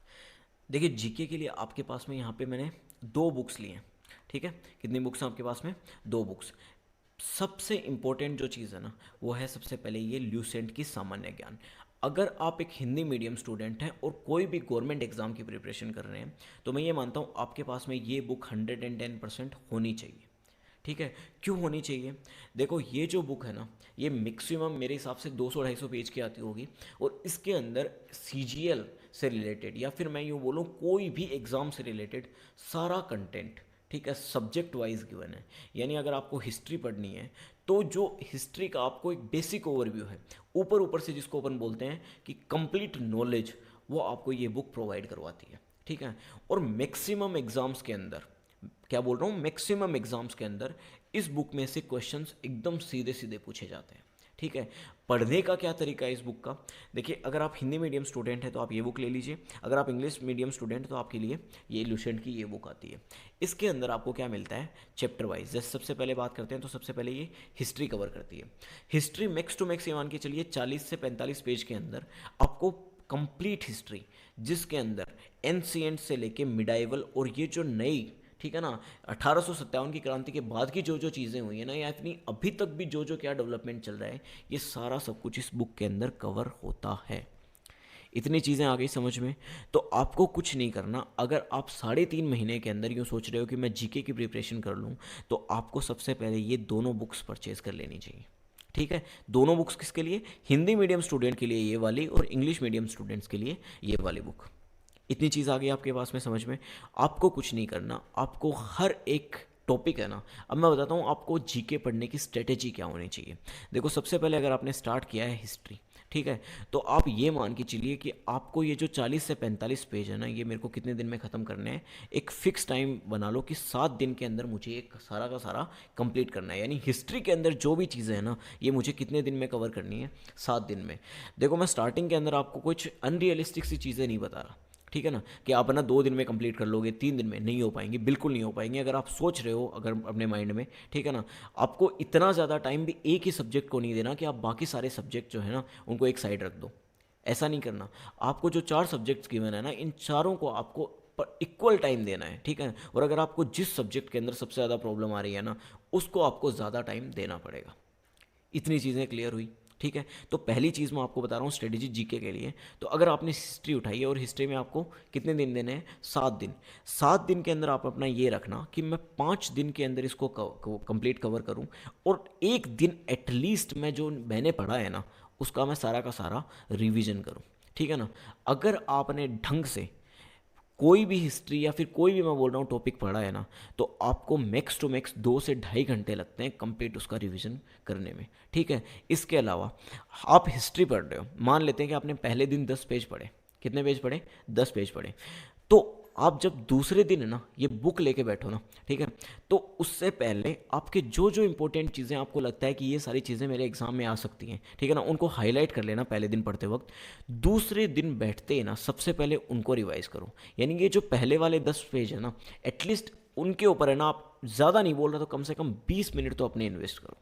देखिए जीके के लिए आपके पास में यहाँ पे मैंने 2 बुक्स लिए हैं, ठीक है। कितनी बुक्स हैं आपके पास में, 2 बुक्स। सबसे इम्पोर्टेंट जो चीज़ है ना वो है सबसे पहले ये ल्यूसेंट की सामान्य ज्ञान। अगर आप एक हिंदी मीडियम स्टूडेंट हैं और कोई भी गवर्नमेंट एग्जाम की प्रिपरेशन कर रहे हैं तो मैं ये मानता हूँ आपके पास में ये बुक 110% होनी चाहिए, ठीक है। क्यों होनी चाहिए, देखो ये जो बुक है ना ये मैक्सिमम मेरे हिसाब से 200-250 पेज की आती होगी, और इसके अंदर सीजीएल से रिलेटेड या फिर मैं यूँ बोलूँ कोई भी एग्ज़ाम से रिलेटेड सारा कंटेंट, ठीक है, सब्जेक्ट वाइज गिवन है। यानी अगर आपको हिस्ट्री पढ़नी है तो जो हिस्ट्री का आपको एक बेसिक ओवरव्यू है, ऊपर ऊपर से जिसको अपन बोलते हैं कि कंप्लीट नॉलेज, वो आपको ये बुक प्रोवाइड करवाती है, ठीक है। और मैक्सिमम एग्ज़ाम्स के अंदर क्या बोल रहा हूँ, मैक्सिमम एग्जाम्स के अंदर इस बुक में से क्वेश्चंस एकदम सीधे सीधे पूछे जाते हैं। ठीक है, पढ़ने का क्या तरीका है इस बुक का, देखिए अगर आप हिंदी मीडियम स्टूडेंट हैं तो आप ये बुक ले लीजिए, अगर आप इंग्लिश मीडियम स्टूडेंट हैं तो आपके लिए ये लुसेंट की ये बुक आती है। इसके अंदर आपको क्या मिलता है चैप्टर वाइज, जैसे सबसे पहले बात करते हैं तो सबसे पहले ये हिस्ट्री कवर करती है। हिस्ट्री मैक्स टू मैक्स ये मान के चलिए 40 से 45 पेज के अंदर आपको कंप्लीट हिस्ट्री, जिसके अंदर एंशिएंट से लेके मिडाइवल और ये जो नई, ठीक है ना, 1857 की क्रांति के बाद की जो जो चीज़ें हुई हैं ना, या इतनी अभी तक भी जो जो क्या डेवलपमेंट चल रहा है, ये सारा सब कुछ इस बुक के अंदर कवर होता है। इतनी चीज़ें आ गई समझ में। तो आपको कुछ नहीं करना, अगर आप 3.5 महीने के अंदर यूँ सोच रहे हो कि मैं जीके की प्रिपरेशन कर लूँ, तो आपको सबसे पहले ये दोनों बुक्स परचेज कर लेनी चाहिए। ठीक है, दोनों बुक्स किसके लिए, हिंदी मीडियम स्टूडेंट के लिए ये वाली और इंग्लिश मीडियम स्टूडेंट्स के लिए ये वाली बुक। इतनी चीज़ आ गई आपके पास में समझ में। आपको कुछ नहीं करना, आपको हर एक टॉपिक है ना, अब मैं बताता हूँ आपको जीके पढ़ने की स्ट्रेटेजी क्या होनी चाहिए। देखो सबसे पहले अगर आपने स्टार्ट किया है हिस्ट्री, ठीक है, तो आप ये मान के चलिए कि आपको ये जो 40 से 45 पेज है ना, ये मेरे को कितने दिन में ख़त्म करने हैं। एक फिक्स टाइम बना लो कि 7 दिन के अंदर मुझे एक सारा का सारा कंप्लीट करना है, यानी हिस्ट्री के अंदर जो भी चीज़ें हैं ना, ये मुझे कितने दिन में कवर करनी है, 7 दिन में। देखो मैं स्टार्टिंग के अंदर आपको कुछ अनरियलिस्टिक सी चीज़ें नहीं बता रहा, ठीक है ना, कि आप ना 2 दिन में कंप्लीट कर लोगे, 3 दिन में नहीं हो पाएंगी, बिल्कुल नहीं हो पाएंगी। अगर आप सोच रहे हो अगर अपने माइंड में, ठीक है ना, आपको इतना ज़्यादा टाइम भी एक ही सब्जेक्ट को नहीं देना कि आप बाकी सारे सब्जेक्ट जो है ना उनको एक साइड रख दो, ऐसा नहीं करना। आपको जो 4 सब्जेक्ट्स गिवन है ना, इन चारों को आपको इक्वल टाइम देना है, ठीक है। और अगर आपको जिस सब्जेक्ट के अंदर सबसे ज़्यादा प्रॉब्लम आ रही है ना, उसको आपको ज़्यादा टाइम देना पड़ेगा। इतनी चीज़ें क्लियर हुई, ठीक है। तो पहली चीज़ मैं आपको बता रहा हूँ स्ट्रेटेजी जीके के लिए। तो अगर आपने हिस्ट्री उठाई है और हिस्ट्री में आपको कितने दिन देने हैं, 7 दिन। 7 दिन के अंदर आप अपना ये रखना कि मैं 5 दिन के अंदर इसको कंप्लीट कवर करूँ, और एक दिन एटलीस्ट मैं जो मैंने पढ़ा है ना उसका मैं सारा का सारा रिविज़न करूँ, ठीक है ना। अगर आपने ढंग से कोई भी हिस्ट्री या फिर कोई भी मैं बोल रहा हूँ टॉपिक पढ़ा है ना, तो आपको मैक्स टू मैक्स 2 से 2.5 घंटे लगते हैं कंप्लीट उसका रिवीजन करने में, ठीक है। इसके अलावा आप हिस्ट्री पढ़ रहे हो, मान लेते हैं कि आपने पहले दिन 10 पेज पढ़े, कितने पेज पढ़े, 10 पेज पढ़े, तो आप जब दूसरे दिन है ना ये बुक लेके बैठो ना, ठीक है, तो उससे पहले आपके जो जो इंपॉर्टेंट चीज़ें आपको लगता है कि ये सारी चीज़ें मेरे एग्जाम में आ सकती हैं, ठीक है ना, उनको हाईलाइट कर लेना पहले दिन पढ़ते वक्त। दूसरे दिन बैठते ही ना सबसे पहले उनको रिवाइज करो, यानी कि जो पहले वाले 10 पेज है ना, एटलीस्ट उनके ऊपर है ना, आप ज़्यादा नहीं बोल रहा तो कम से कम 20 मिनट तो अपने इन्वेस्ट करो,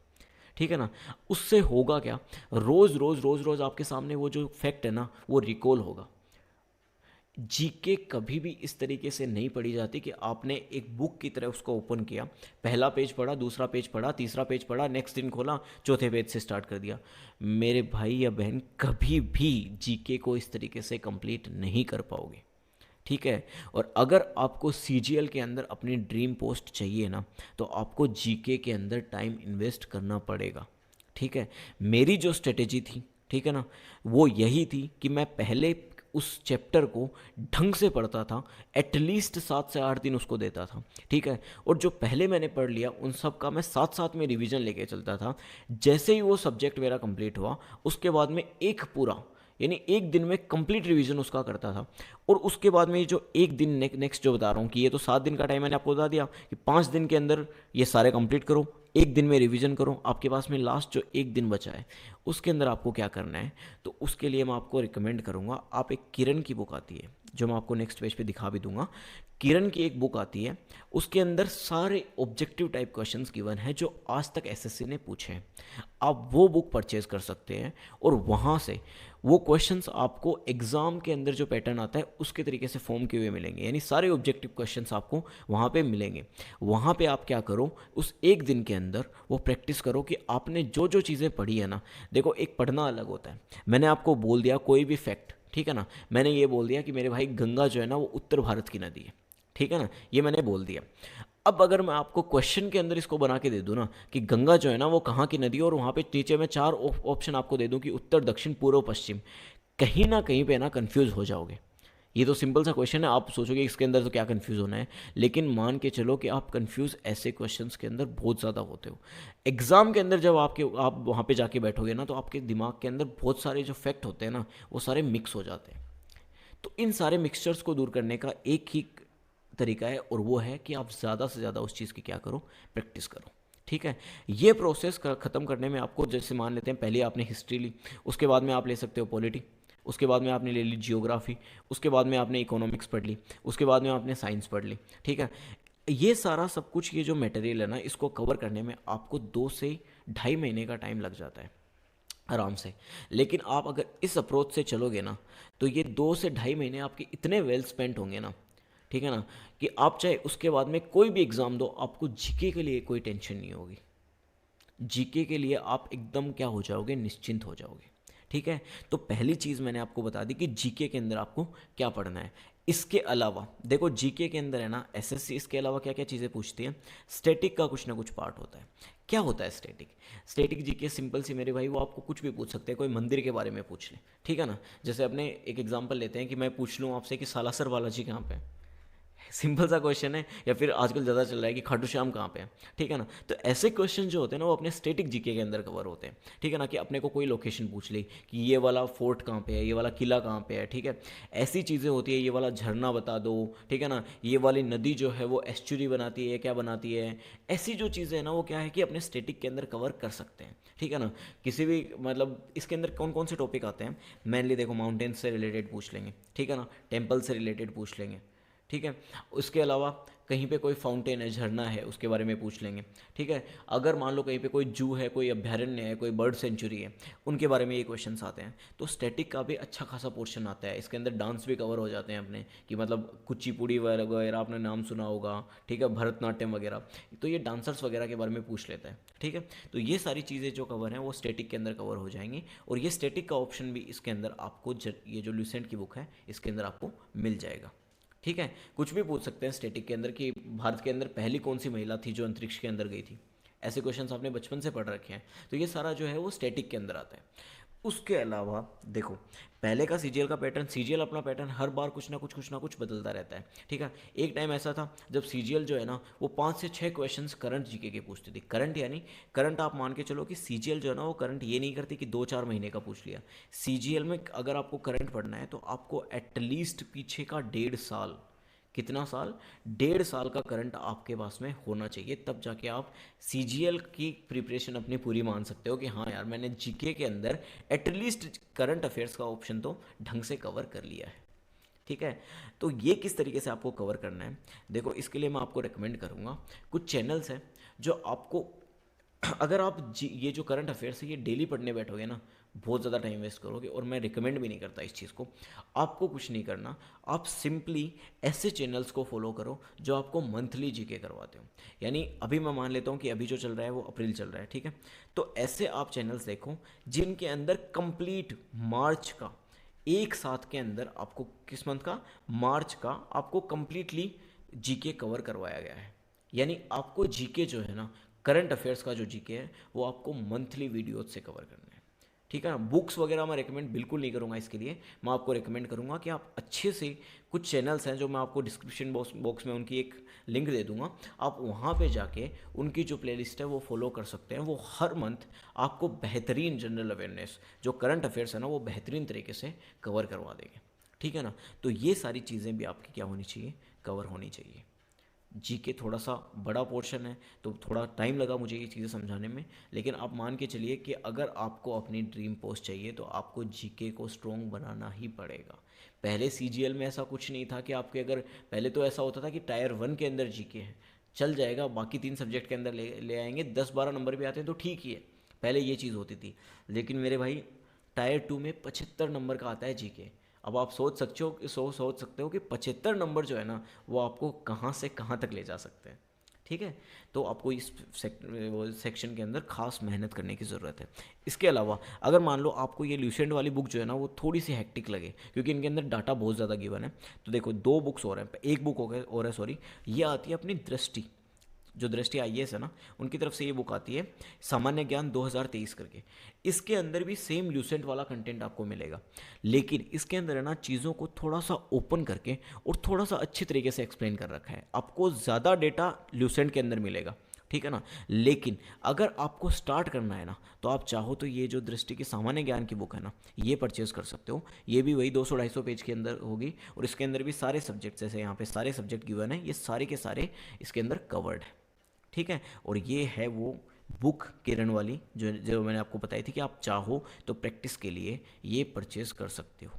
ठीक है ना। उससे होगा क्या, रोज़ रोज़ रोज़ रोज़ आपके सामने वो जो फैक्ट है ना वो रिकॉल होगा। जीके कभी भी इस तरीके से नहीं पढ़ी जाती कि आपने एक बुक की तरह उसको ओपन किया, पहला पेज पढ़ा, दूसरा पेज पढ़ा, तीसरा पेज पढ़ा, नेक्स्ट दिन खोला, चौथे पेज से स्टार्ट कर दिया। मेरे भाई या बहन कभी भी जीके को इस तरीके से कंप्लीट नहीं कर पाओगे, ठीक है। और अगर आपको सीजीएल के अंदर अपनी ड्रीम पोस्ट चाहिए ना, तो आपको जीके के अंदर टाइम इन्वेस्ट करना पड़ेगा, ठीक है। मेरी जो स्ट्रेटेजी थी, ठीक है ना, वो यही थी कि मैं पहले उस चैप्टर को ढंग से पढ़ता था, एटलीस्ट 7 से 8 दिन उसको देता था, ठीक है। और जो पहले मैंने पढ़ लिया उन सब का मैं साथ साथ में रिवीजन लेके चलता था। जैसे ही वो सब्जेक्ट मेरा कंप्लीट हुआ, उसके बाद में एक पूरा, यानी एक दिन में कंप्लीट रिवीजन उसका करता था। और उसके बाद में ये जो एक दिन नेक्स्ट जो बता रहा हूँ कि ये तो 7 दिन का टाइम मैंने आपको बता दिया कि 5 दिन के अंदर ये सारे कंप्लीट करो, एक दिन में रिवीजन करो। आपके पास में लास्ट जो एक दिन बचा है उसके अंदर आपको क्या करना है, तो उसके लिए मैं आपको रिकमेंड करूँगा, आप एक किरण की बुक आती है जो मैं आपको नेक्स्ट पेज पे दिखा भी दूंगा। किरण की एक बुक आती है, उसके अंदर सारे ऑब्जेक्टिव टाइप क्वेश्चंस गिवन है जो आज तक एसएससी ने पूछे हैं। आप वो बुक परचेज कर सकते हैं और वहाँ से वो क्वेश्चंस आपको एग्ज़ाम के अंदर जो पैटर्न आता है उसके तरीके से फॉर्म किए हुए मिलेंगे, यानी सारे ऑब्जेक्टिव क्वेश्चंस आपको वहाँ पे मिलेंगे। वहाँ पे आप क्या करो, उस एक दिन के अंदर वो प्रैक्टिस करो कि आपने जो जो चीज़ें पढ़ी है ना। देखो एक पढ़ना अलग होता है, मैंने आपको बोल दिया कोई भी फैक्ट, ठीक है ना, मैंने ये बोल दिया कि मेरे भाई गंगा जो है ना वो उत्तर भारत की नदी है, ठीक है ना, ये मैंने बोल दिया। अब अगर मैं आपको क्वेश्चन के अंदर इसको बना के दे दूँ ना कि गंगा जो है ना वो कहाँ की नदी है, और वहाँ पे नीचे मैं 4 ऑप्शन आपको दे दूँ कि उत्तर, दक्षिण, पूर्व, पश्चिम, कहीं ना कहीं पे ना कंफ्यूज हो जाओगे। ये तो सिंपल सा क्वेश्चन है, आप सोचोगे इसके अंदर तो क्या कंफ्यूज होना है, लेकिन मान के चलो कि आप कंफ्यूज ऐसे क्वेश्चंस के अंदर बहुत ज़्यादा होते हो। एग्ज़ाम के अंदर जब आप वहाँ पे जाके बैठोगे ना, तो आपके दिमाग के अंदर बहुत सारे जो फैक्ट होते हैं ना वो सारे मिक्स हो जाते हैं। तो इन सारे मिक्सचर्स को दूर करने का एक ही तरीका है, और वो है कि आप ज़्यादा से ज़्यादा उस चीज़ की क्या करो, प्रैक्टिस करो। ठीक है, ये प्रोसेस ख़त्म करने में आपको, जैसे मान लेते हैं पहले आपने हिस्ट्री ली, उसके बाद में आप ले सकते हो पॉलिटी, उसके बाद में आपने ले ली जियोग्राफी, उसके बाद में आपने इकोनॉमिक्स पढ़ ली, उसके बाद में आपने साइंस पढ़ ली। ठीक है, ये सारा सब कुछ, ये जो मटेरियल है ना, इसको कवर करने में आपको 2 से ढाई महीने का टाइम लग जाता है आराम से। लेकिन आप अगर इस अप्रोच से चलोगे ना, तो ये 2 से ढाई महीने आपके इतने वेल स्पेंट होंगे ना, ठीक है ना, कि आप चाहे उसके बाद में कोई भी एग्ज़ाम दो, आपको जीके के लिए कोई टेंशन नहीं होगी। जीके के लिए आप एकदम क्या हो जाओगे, निश्चिंत हो जाओगे। ठीक है, तो पहली चीज़ मैंने आपको बता दी कि जीके के अंदर आपको क्या पढ़ना है। इसके अलावा देखो, जीके के अंदर है ना, एसएससी इसके अलावा क्या क्या चीज़ें पूछती है, स्टैटिक का कुछ ना कुछ पार्ट होता है। क्या होता है स्टैटिक? स्टैटिक जीके सिंपल सी मेरे भाई, वो आपको कुछ भी पूछ सकते हैं, कोई मंदिर के बारे में पूछ ले, ठीक है ना। जैसे अपने एक एग्जांपल लेते हैं कि मैं पूछ लूँ आपसे कि सालासर बालाजी कहाँ पे है, सिंपल सा क्वेश्चन है। या फिर आजकल ज़्यादा चल रहा है कि खाटू श्याम कहाँ पे है, ठीक है ना। तो ऐसे क्वेश्चन जो होते हैं ना, वो अपने स्टैटिक जीके के अंदर कवर होते हैं। ठीक है ना, कि अपने को कोई लोकेशन पूछ ली कि ये वाला फोर्ट कहाँ पे है, ये वाला किला कहाँ पे है, ठीक है, ऐसी चीज़ें होती है। ये वाला झरना बता दो, ठीक है ना, ये वाली नदी जो है वो एस्चुरी बनाती है, क्या बनाती है, ऐसी जो चीज़ें हैं ना, वो क्या है कि अपने स्टैटिक के अंदर कवर कर सकते हैं। ठीक है ना, किसी भी मतलब इसके अंदर कौन कौन से टॉपिक आते हैं, मेनली देखो माउंटेन्स से रिलेटेड पूछ लेंगे, ठीक है ना, टेम्पल से रिलेटेड पूछ लेंगे, ठीक है। उसके अलावा कहीं पे कोई फाउंटेन है, झरना है, उसके बारे में पूछ लेंगे, ठीक है। अगर मान लो कहीं पे कोई जू है, कोई अभ्यारण्य है, कोई बर्ड सेंचुरी है, उनके बारे में ये क्वेश्चंस आते हैं। तो स्टैटिक का भी अच्छा खासा पोर्शन आता है। इसके अंदर डांस भी कवर हो जाते हैं अपने, कि मतलब कुचिपुड़ी वगैरह आपने नाम सुना होगा, ठीक है, भरतनाट्यम वगैरह, तो ये डांसर्स वगैरह के बारे में पूछ लेता है। ठीक है, तो ये सारी चीज़ें जो कवर हैं वो स्टैटिक के अंदर कवर हो जाएंगी। और ये स्टैटिक का ऑप्शन भी इसके अंदर आपको, ये जो ल्यूसेंट की बुक है इसके अंदर आपको मिल जाएगा। ठीक है, कुछ भी पूछ सकते हैं स्टैटिक के अंदर कि भारत के अंदर पहली कौन सी महिला थी जो अंतरिक्ष के अंदर गई थी। ऐसे क्वेश्चंस आपने बचपन से पढ़ रखे हैं, तो ये सारा जो है वो स्टैटिक के अंदर आता है। उसके अलावा देखो, पहले का सीजीएल का पैटर्न, सीजीएल अपना पैटर्न हर बार कुछ ना कुछ बदलता रहता है। ठीक है, एक टाइम ऐसा था जब सीजीएल जो है ना, वो 5 से 6 क्वेश्चंस करंट जीके के पूछती थी। करंट यानी, करंट आप मान के चलो कि सीजीएल जो है ना, वो करंट ये नहीं करती कि 2-4 महीने का पूछ लिया। सीजीएल में अगर आपको करंट पढ़ना है तो आपको एटलीस्ट पीछे का 1.5 साल, कितना साल, 1.5 साल का करंट आपके पास में होना चाहिए, तब जाके आप सीजीएल की प्रिपरेशन अपनी पूरी मान सकते हो कि हाँ यार, मैंने जीके के अंदर एटलीस्ट करंट अफेयर्स का ऑप्शन तो ढंग से कवर कर लिया है। ठीक है, तो ये किस तरीके से आपको कवर करना है, देखो इसके लिए मैं आपको रिकमेंड करूँगा, कुछ चैनल्स हैं जो आपको, अगर आप ये जो करंट अफेयर्स है ये डेली पढ़ने बैठोगे ना, बहुत ज़्यादा टाइम वेस्ट करोगे, और मैं रिकमेंड भी नहीं करता इस चीज़ को। आपको कुछ नहीं करना, आप सिंपली ऐसे चैनल्स को फॉलो करो जो आपको मंथली जीके करवाते हो। यानी अभी मैं मान लेता हूँ कि अभी जो चल रहा है वो अप्रैल चल रहा है, ठीक है, तो ऐसे आप चैनल्स देखो जिनके अंदर कंप्लीट मार्च का, एक साथ के अंदर आपको, किस मंथ का, मार्च का, आपको कंप्लीटली जीके कवर करवाया गया है। यानी आपको जीके जो है ना, करंट अफेयर्स का जो जीके है वो आपको मंथली वीडियोज से कवर करना है। ठीक है ना, बुक्स वगैरह मैं रेकमेंड बिल्कुल नहीं करूँगा इसके लिए। मैं आपको रेकमेंड करूँगा कि आप अच्छे से, कुछ चैनल्स हैं जो मैं आपको डिस्क्रिप्शन बॉक्स में उनकी एक लिंक दे दूँगा, आप वहाँ पे जाके उनकी जो प्लेलिस्ट है वो फॉलो कर सकते हैं। वो हर मंथ आपको बेहतरीन जनरल अवेयरनेस, जो करंट अफेयर्स है ना, वो बेहतरीन तरीके से कवर करवा देंगे। ठीक है ना, तो ये सारी चीज़ें भी आपकी क्या होनी चाहिए, कवर होनी चाहिए। जीके थोड़ा सा बड़ा पोर्शन है तो थोड़ा टाइम लगा मुझे ये चीज़ें समझाने में, लेकिन आप मान के चलिए कि अगर आपको अपनी ड्रीम पोस्ट चाहिए तो आपको जीके को स्ट्रॉन्ग बनाना ही पड़ेगा। पहले सीजीएल में ऐसा कुछ नहीं था कि आपके, अगर पहले तो ऐसा होता था कि टायर 1 के अंदर जीके है, चल जाएगा, बाकी 3 सब्जेक्ट के अंदर ले आएंगे, 10-12 नंबर भी आते हैं तो ठीक ही है, पहले ये चीज़ होती थी। लेकिन मेरे भाई, टायर 2 में 75 नंबर का आता है जीके। अब आप सोच सकते हो कि 75 नंबर जो है ना, वो आपको कहाँ से कहाँ तक ले जा सकते हैं। ठीक है, तो आपको इस सेक्शन के अंदर खास मेहनत करने की ज़रूरत है। इसके अलावा अगर मान लो आपको ये ल्यूसेंट वाली बुक जो है ना, वो थोड़ी सी हेक्टिक लगे क्योंकि इनके अंदर डाटा बहुत ज़्यादा गिवन है, तो देखो 2 बुक्स और हैं, एक बुक और है सॉरी, ये आती है अपनी दृष्टि, जो दृष्टि आईएएस है ना, उनकी तरफ से ये बुक आती है, सामान्य ज्ञान 2023 करके। इसके अंदर भी सेम ल्यूसेंट वाला कंटेंट आपको मिलेगा, लेकिन इसके अंदर है ना, चीज़ों को थोड़ा सा ओपन करके और थोड़ा सा अच्छी तरीके से एक्सप्लेन कर रखा है। आपको ज़्यादा डेटा ल्यूसेंट के अंदर मिलेगा, ठीक है ना। लेकिन अगर आपको स्टार्ट करना है ना, तो आप चाहो तो ये जो दृष्टि की सामान्य ज्ञान की बुक है ना, ये परचेज कर सकते हो। ये भी वही 200-250 पेज के अंदर होगी, और इसके अंदर भी सारे सब्जेक्ट, जैसे यहाँ पे सारे सब्जेक्ट गिवन है, ये सारे के सारे इसके अंदर कवर्ड है, ठीक है। और ये है वो बुक किरण वाली जो जो मैंने आपको बताई थी कि आप चाहो तो प्रैक्टिस के लिए ये परचेज कर सकते हो,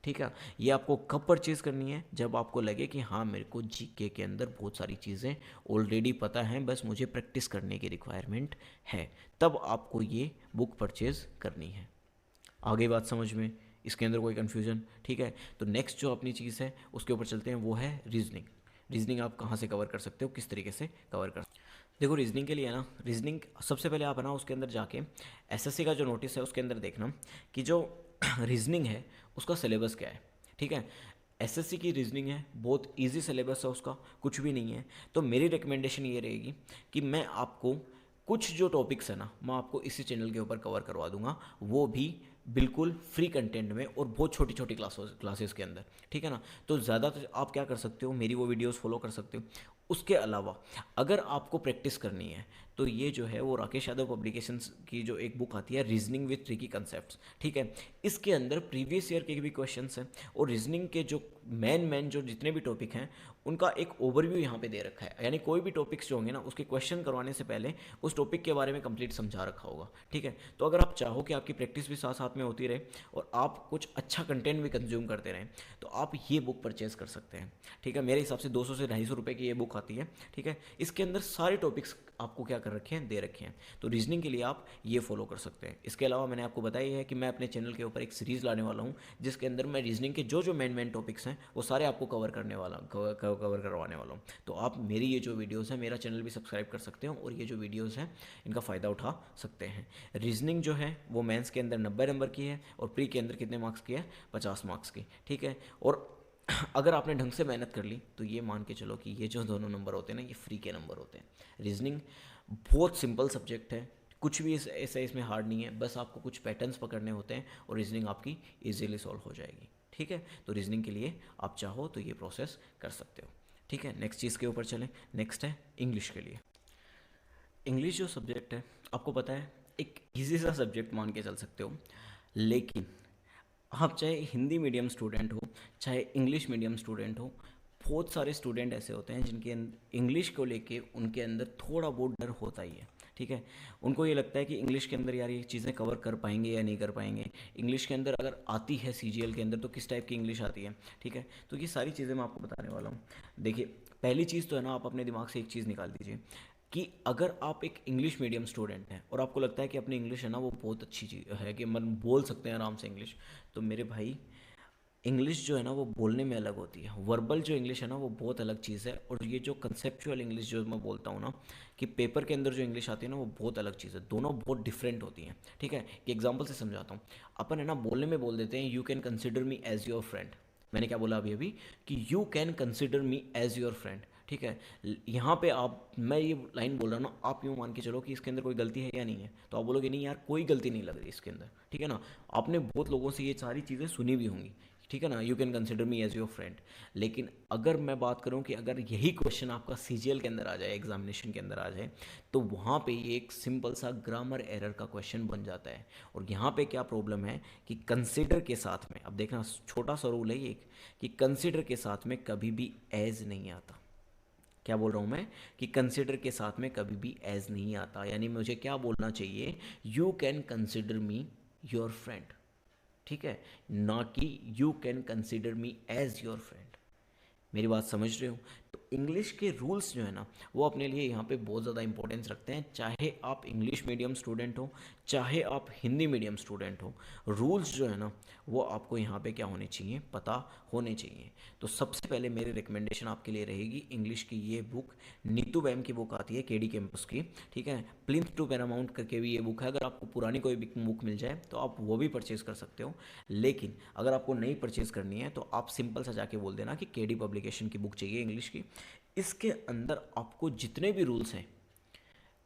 ठीक है। ये आपको कब परचेज करनी है, जब आपको लगे कि हाँ मेरे को जीके के अंदर बहुत सारी चीज़ें ऑलरेडी पता हैं, बस मुझे प्रैक्टिस करने की रिक्वायरमेंट है, तब आपको ये बुक परचेज करनी है। आगे बात समझ में, इसके अंदर कोई कन्फ्यूजन, ठीक है। तो नेक्स्ट जो अपनी चीज़ है उसके ऊपर चलते हैं, वो है रीजनिंग। रीजनिंग आप कहाँ से कवर कर सकते हो, किस तरीके से कवर कर सकते हो। देखो रीजनिंग के लिए ना, रीजनिंग सबसे पहले आप है ना उसके अंदर जाके एसएससी का जो नोटिस है उसके अंदर देखना कि जो रीजनिंग है उसका सिलेबस क्या है, ठीक है। एसएससी की रीजनिंग है, बहुत इजी सिलेबस है उसका, कुछ भी नहीं है। तो मेरी रिकमेंडेशन ये रहेगी कि मैं आपको कुछ जो टॉपिक्स है ना, मैं आपको इसी चैनल के ऊपर कवर करवा दूंगा, वो भी बिल्कुल फ्री कंटेंट में और बहुत छोटी छोटी क्लासेस के अंदर, ठीक है ना। तो ज़्यादा तो आप क्या कर सकते हो, मेरी वो वीडियोस फॉलो कर सकते हो। उसके अलावा अगर आपको प्रैक्टिस करनी है तो ये जो है वो राकेश यादव पब्लिकेशंस की जो एक बुक आती है, रीजनिंग विथ ट्रिकी कंसेप्ट्स, ठीक है। इसके अंदर प्रीवियस ईयर के भी क्वेश्चंस हैं, और रीजनिंग के जो मेन जो जितने भी टॉपिक हैं उनका एक ओवरव्यू यहाँ पे दे रखा है। यानी कोई भी टॉपिक्स जो होंगे ना, उसके क्वेश्चन करवाने से पहले उस टॉपिक के बारे में कंप्लीट समझा रखा होगा, ठीक है। तो अगर आप चाहो कि आपकी प्रैक्टिस भी साथ साथ में होती रहे और आप कुछ अच्छा कंटेंट भी कंज्यूम करते रहें, तो आप ये बुक परचेज कर सकते हैं, ठीक है। मेरे हिसाब से 200 से 250 रुपये की ये बुक आती है, ठीक है। इसके अंदर सारे टॉपिक्स आपको क्या कर रखे हैं, दे रखे हैं। तो रीजनिंग के लिए आप ये फॉलो कर सकते हैं। इसके अलावा मैंने आपको बताया है कि मैं अपने चैनल के ऊपर एक सीरीज़ लाने वाला हूँ, जिसके अंदर मैं रीजनिंग के जो जो मेन टॉपिक्स हैं वो सारे आपको कवर करवाने वाला हूँ। तो आप मेरी ये जो वीडियोज़ हैं, मेरा चैनल भी सब्सक्राइब कर सकते हो, और ये जो वीडियोज़ हैं इनका फ़ायदा उठा सकते हैं। रीजनिंग जो है वो मेंस के अंदर 90 नंबर की है, और प्री के अंदर कितने मार्क्स की है, 50 मार्क्स की, ठीक है। और अगर आपने ढंग से मेहनत कर ली तो ये मान के चलो कि ये जो दोनों नंबर होते हैं ना, ये फ्री के नंबर होते हैं। रीजनिंग बहुत सिंपल सब्जेक्ट है, कुछ भी ऐसा इसमें हार्ड नहीं है, बस आपको कुछ पैटर्न्स पकड़ने होते हैं और रीजनिंग आपकी इजीली सॉल्व हो जाएगी, ठीक है। तो रीजनिंग के लिए आप चाहो तो ये प्रोसेस कर सकते हो, ठीक है। नेक्स्ट चीज़ के ऊपर चलें, नेक्स्ट है इंग्लिश के लिए। इंग्लिश जो सब्जेक्ट है आपको पता है एक इजी सा सब्जेक्ट मान के चल सकते हो, लेकिन आप चाहे हिंदी मीडियम स्टूडेंट हो, चाहे इंग्लिश मीडियम स्टूडेंट हो, बहुत सारे स्टूडेंट ऐसे होते हैं जिनके इंग्लिश को लेके उनके अंदर थोड़ा बहुत डर होता ही है, ठीक है। उनको ये लगता है कि इंग्लिश के अंदर यार ये चीज़ें कवर कर पाएंगे या नहीं कर पाएंगे, इंग्लिश के अंदर अगर आती है सीजीएल के अंदर तो किस टाइप की इंग्लिश आती है, ठीक है। तो ये सारी चीज़ें मैं आपको बताने वाला हूँ। देखिए पहली चीज़ तो है ना, आप अपने दिमाग से एक चीज़ निकाल दीजिए कि अगर आप एक इंग्लिश मीडियम स्टूडेंट हैं और आपको लगता है कि अपनी इंग्लिश है ना वो बहुत अच्छी चीज़ है, कि मन बोल सकते हैं आराम से इंग्लिश, तो मेरे भाई इंग्लिश जो है ना वो बोलने में अलग होती है। वर्बल जो इंग्लिश है ना वो बहुत अलग चीज़ है, और ये जो कंसेप्चुअल इंग्लिश जो मैं बोलता हूँ ना, कि पेपर के अंदर जो इंग्लिश आती है ना वो बहुत अलग चीज़ है, दोनों बहुत डिफरेंट होती हैं, ठीक है। कि एग्जांपल से समझाता हूँ। अपन है ना बोलने में बोल देते हैं you can consider me as your friend. मैंने क्या बोला अभी अभी कि you can consider me as your friend, ठीक है। यहाँ पे आप, मैं ये लाइन बोल रहा हूँ ना, आप यूँ मान के चलो कि इसके अंदर कोई गलती है या नहीं है, तो आप बोलोगे नहीं यार कोई गलती नहीं लग रही इसके अंदर, ठीक है ना। आपने बहुत लोगों से ये सारी चीज़ें सुनी भी होंगी, ठीक है ना, you can consider me as your friend. लेकिन अगर मैं बात करूं कि अगर यही क्वेश्चन आपका सीजीएल के अंदर आ जाए, एग्जामिनेशन के अंदर आ जाए, तो वहाँ पे ये एक सिंपल सा ग्रामर एरर का क्वेश्चन बन जाता है। और यहाँ पे क्या प्रॉब्लम है कि कंसिडर के साथ में, अब देखना छोटा सा रूल है ये, कि कंसिडर के साथ में कभी भी एज नहीं आता। क्या बोल रहा हूँ मैं, कि कंसिडर के साथ में कभी भी एज नहीं आता, यानी मुझे क्या बोलना चाहिए, you can consider me your friend, ठीक है, ना कि you can consider me as your friend. मेरी बात समझ रहे हो। तो इंग्लिश के रूल्स जो है ना वो अपने लिए यहाँ पे बहुत ज़्यादा इंपॉर्टेंस रखते हैं, चाहे आप इंग्लिश मीडियम स्टूडेंट हो, चाहे आप हिंदी मीडियम स्टूडेंट हो। रूल्स जो है ना वो आपको यहाँ पे क्या होने चाहिए, पता होने चाहिए। तो सबसे पहले मेरी रिकमेंडेशन आपके लिए रहेगी इंग्लिश की ये बुक, नीतू मैम की बुक आती है केडी कैंपस की, ठीक है। प्लिंथ टू पैरामाउंट करके भी ये बुक है, अगर आपको पुरानी कोई बुक मिल जाए तो आप वो भी परचेज़ कर सकते हो। लेकिन अगर आपको नहीं परचेज़ करनी है तो आप सिंपल सा जाके बोल देना कि केडी पब्लिकेशन की बुक चाहिए इंग्लिश की। इसके अंदर आपको जितने भी रूल्स हैं,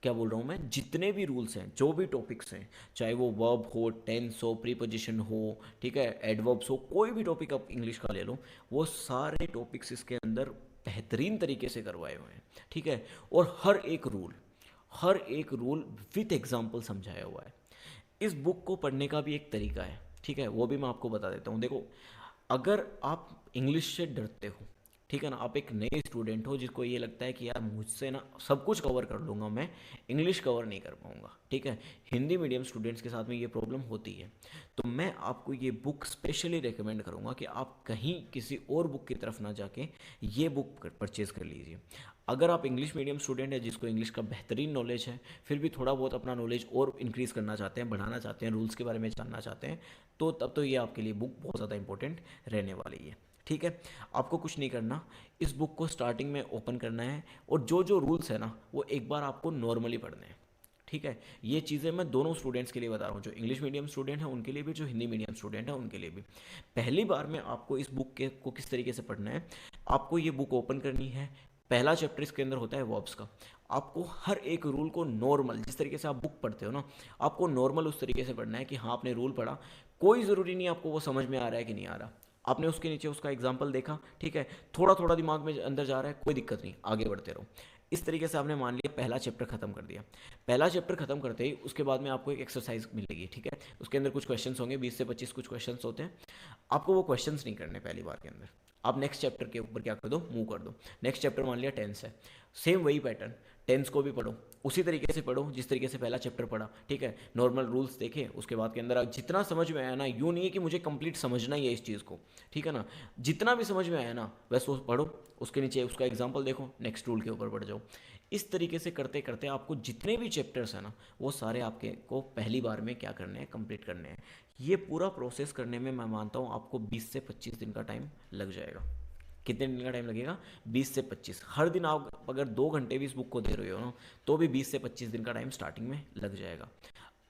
क्या बोल रहा हूँ मैं, जितने भी रूल्स हैं, जो भी टॉपिक्स हैं, चाहे वो वर्ब हो, टेंस हो, प्रीपोजिशन हो, ठीक है, एडवर्ब्स हो, कोई भी टॉपिक आप इंग्लिश का ले लो, वो सारे टॉपिक्स इसके अंदर बेहतरीन तरीके से करवाए हुए हैं, ठीक है। और हर एक रूल, हर एक रूल विथ एग्जाम्पल समझाया हुआ है। इस बुक को पढ़ने का भी एक तरीका है, ठीक है, वो भी मैं आपको बता देता हूँ। देखो, अगर आप इंग्लिश से डरते हो, ठीक है ना, आप एक नए स्टूडेंट हो जिसको ये लगता है कि यार मुझसे ना सब कुछ कवर कर लूँगा मैं, इंग्लिश कवर नहीं कर पाऊँगा, ठीक है, हिंदी मीडियम स्टूडेंट्स के साथ में ये प्रॉब्लम होती है, तो मैं आपको ये बुक स्पेशली रिकमेंड करूँगा कि आप कहीं किसी और बुक की तरफ ना जाके ये बुक परचेज़ कर लीजिए। अगर आप इंग्लिश मीडियम स्टूडेंट है जिसको इंग्लिश का बेहतरीन नॉलेज है, फिर भी थोड़ा बहुत अपना नॉलेज और इंक्रीज़ करना चाहते हैं, बढ़ाना चाहते हैं, रूल्स के बारे में जानना चाहते हैं, तो तब तो ये आपके लिए बुक बहुत ज़्यादा इंपॉर्टेंट रहने वाली है, ठीक है। आपको कुछ नहीं करना, इस बुक को स्टार्टिंग में ओपन करना है और जो जो रूल्स है ना वो एक बार आपको नॉर्मली पढ़ने हैं, ठीक है। ये चीज़ें मैं दोनों स्टूडेंट्स के लिए बता रहा हूँ, जो इंग्लिश मीडियम स्टूडेंट हैं उनके लिए भी, जो हिंदी मीडियम स्टूडेंट हैं उनके लिए भी। पहली बार में आपको इस बुक के को किस तरीके से पढ़ना है, आपको ये बुक ओपन करनी है। पहला चैप्टर इसके अंदर होता है वर्ब्स का। आपको हर एक रूल को नॉर्मल, जिस तरीके से आप बुक पढ़ते हो ना, आपको नॉर्मल उस तरीके से पढ़ना है कि हाँ आपने रूल पढ़ा, कोई ज़रूरी नहीं आपको वो समझ में आ रहा है कि नहीं आ रहा, आपने उसके नीचे उसका एग्जाम्पल देखा, ठीक है, थोड़ा थोड़ा दिमाग में अंदर जा रहा है, कोई दिक्कत नहीं, आगे बढ़ते रहो। इस तरीके से आपने मान लिया पहला चैप्टर खत्म कर दिया। पहला चैप्टर खत्म करते ही उसके बाद में आपको एक एक्सरसाइज मिलेगी, ठीक है, उसके अंदर कुछ क्वेश्चंस होंगे, 20 से 25 कुछ क्वेश्चंस होते हैं। आपको वो क्वेश्चंस नहीं करने पहली बार के अंदर, आप नेक्स्ट चैप्टर के ऊपर क्या कर दो, मूव कर दो। नेक्स्ट चैप्टर मान लिया टेंस है, सेम वही पैटर्न, टेंस को भी पढ़ो, उसी तरीके से पढ़ो जिस तरीके से पहला चैप्टर पढ़ा, ठीक है, नॉर्मल रूल्स देखे, उसके बाद के अंदर जितना समझ में आया ना, यूँ नहीं है कि मुझे कंप्लीट समझना ही है इस चीज़ को, ठीक है ना, जितना भी समझ में आया ना बस वो पढ़ो, उसके नीचे उसका एग्जाम्पल देखो, नेक्स्ट रूल के ऊपर बढ़ जाओ। इस तरीके से करते करते आपको जितने भी चैप्टर्स हैं ना वो सारे आपके को पहली बार में क्या करने हैं, कंप्लीट करने हैं। ये पूरा प्रोसेस करने में मैं मानता हूँ आपको 20 से 25 दिन का टाइम लग जाएगा। कितने दिन का टाइम लगेगा, 20 से 25। हर दिन आप अगर 2 घंटे भी इस बुक को दे रहे हो ना तो भी 20 से 25 दिन का टाइम स्टार्टिंग में लग जाएगा।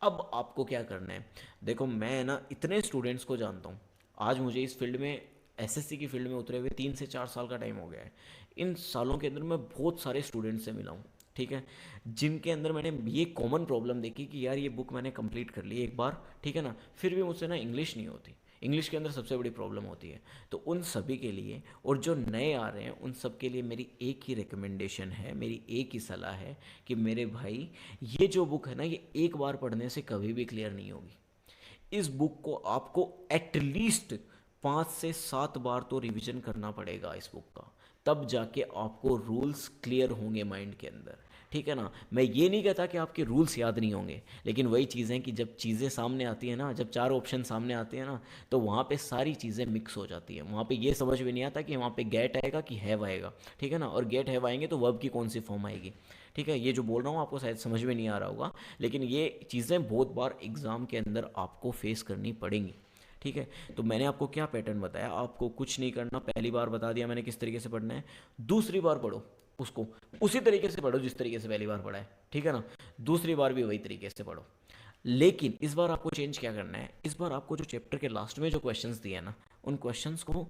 अब आपको क्या करना है, देखो मैं ना इतने स्टूडेंट्स को जानता हूँ, आज मुझे इस फील्ड में, एसएससी की फील्ड में उतरे हुए 3 से 4 साल का टाइम हो गया है। इन सालों के अंदर मैं बहुत सारे स्टूडेंट्स से मिला हूँ, ठीक है, जिनके अंदर मैंने ये कॉमन प्रॉब्लम देखी कि यार ये बुक मैंने कंप्लीट कर ली एक बार, ठीक है ना, फिर भी मुझसे ना इंग्लिश नहीं होती, इंग्लिश के अंदर सबसे बड़ी प्रॉब्लम होती है। तो उन सभी के लिए और जो नए आ रहे हैं उन सब के लिए मेरी एक ही रिकमेंडेशन है, मेरी एक ही सलाह है कि मेरे भाई ये जो बुक है ना ये एक बार पढ़ने से कभी भी क्लियर नहीं होगी। इस बुक को आपको एटलीस्ट 5 से 7 बार तो रिवीजन करना पड़ेगा इस बुक का, तब जाके आपको रूल्स क्लियर होंगे माइंड के अंदर, ठीक है ना। मैं ये नहीं कहता कि आपके रूल्स याद नहीं होंगे, लेकिन वही चीज़ें कि जब चीज़ें सामने आती हैं ना, जब 4 ऑप्शन सामने आते हैं ना, तो वहाँ पे सारी चीज़ें मिक्स हो जाती हैं। वहाँ पे ये समझ में नहीं आता कि वहाँ पे गेट आएगा कि हैव आएगा, ठीक है ना, और गेट हैव आएंगे तो वर्ब की कौन सी फॉर्म आएगी, ठीक है। ये जो बोल रहा हूँ आपको शायद समझ में नहीं आ रहा होगा, लेकिन ये चीज़ें बहुत बार एग्ज़ाम के अंदर आपको फेस करनी पड़ेंगी, ठीक है। तो मैंने आपको क्या पैटर्न बताया, आपको कुछ नहीं करना, पहली बार बता दिया मैंने किस तरीके से पढ़ना है, दूसरी बार पढ़ो उसको उसी तरीके से पढ़ो जिस तरीके से पहली बार पढ़ा है, ठीक है ना, दूसरी बार भी वही तरीके से पढ़ो। लेकिन इस बार आपको चेंज क्या करना है, इस बार आपको जो चैप्टर के लास्ट में जो क्वेश्चंस दिए हैं ना, उन क्वेश्चंस को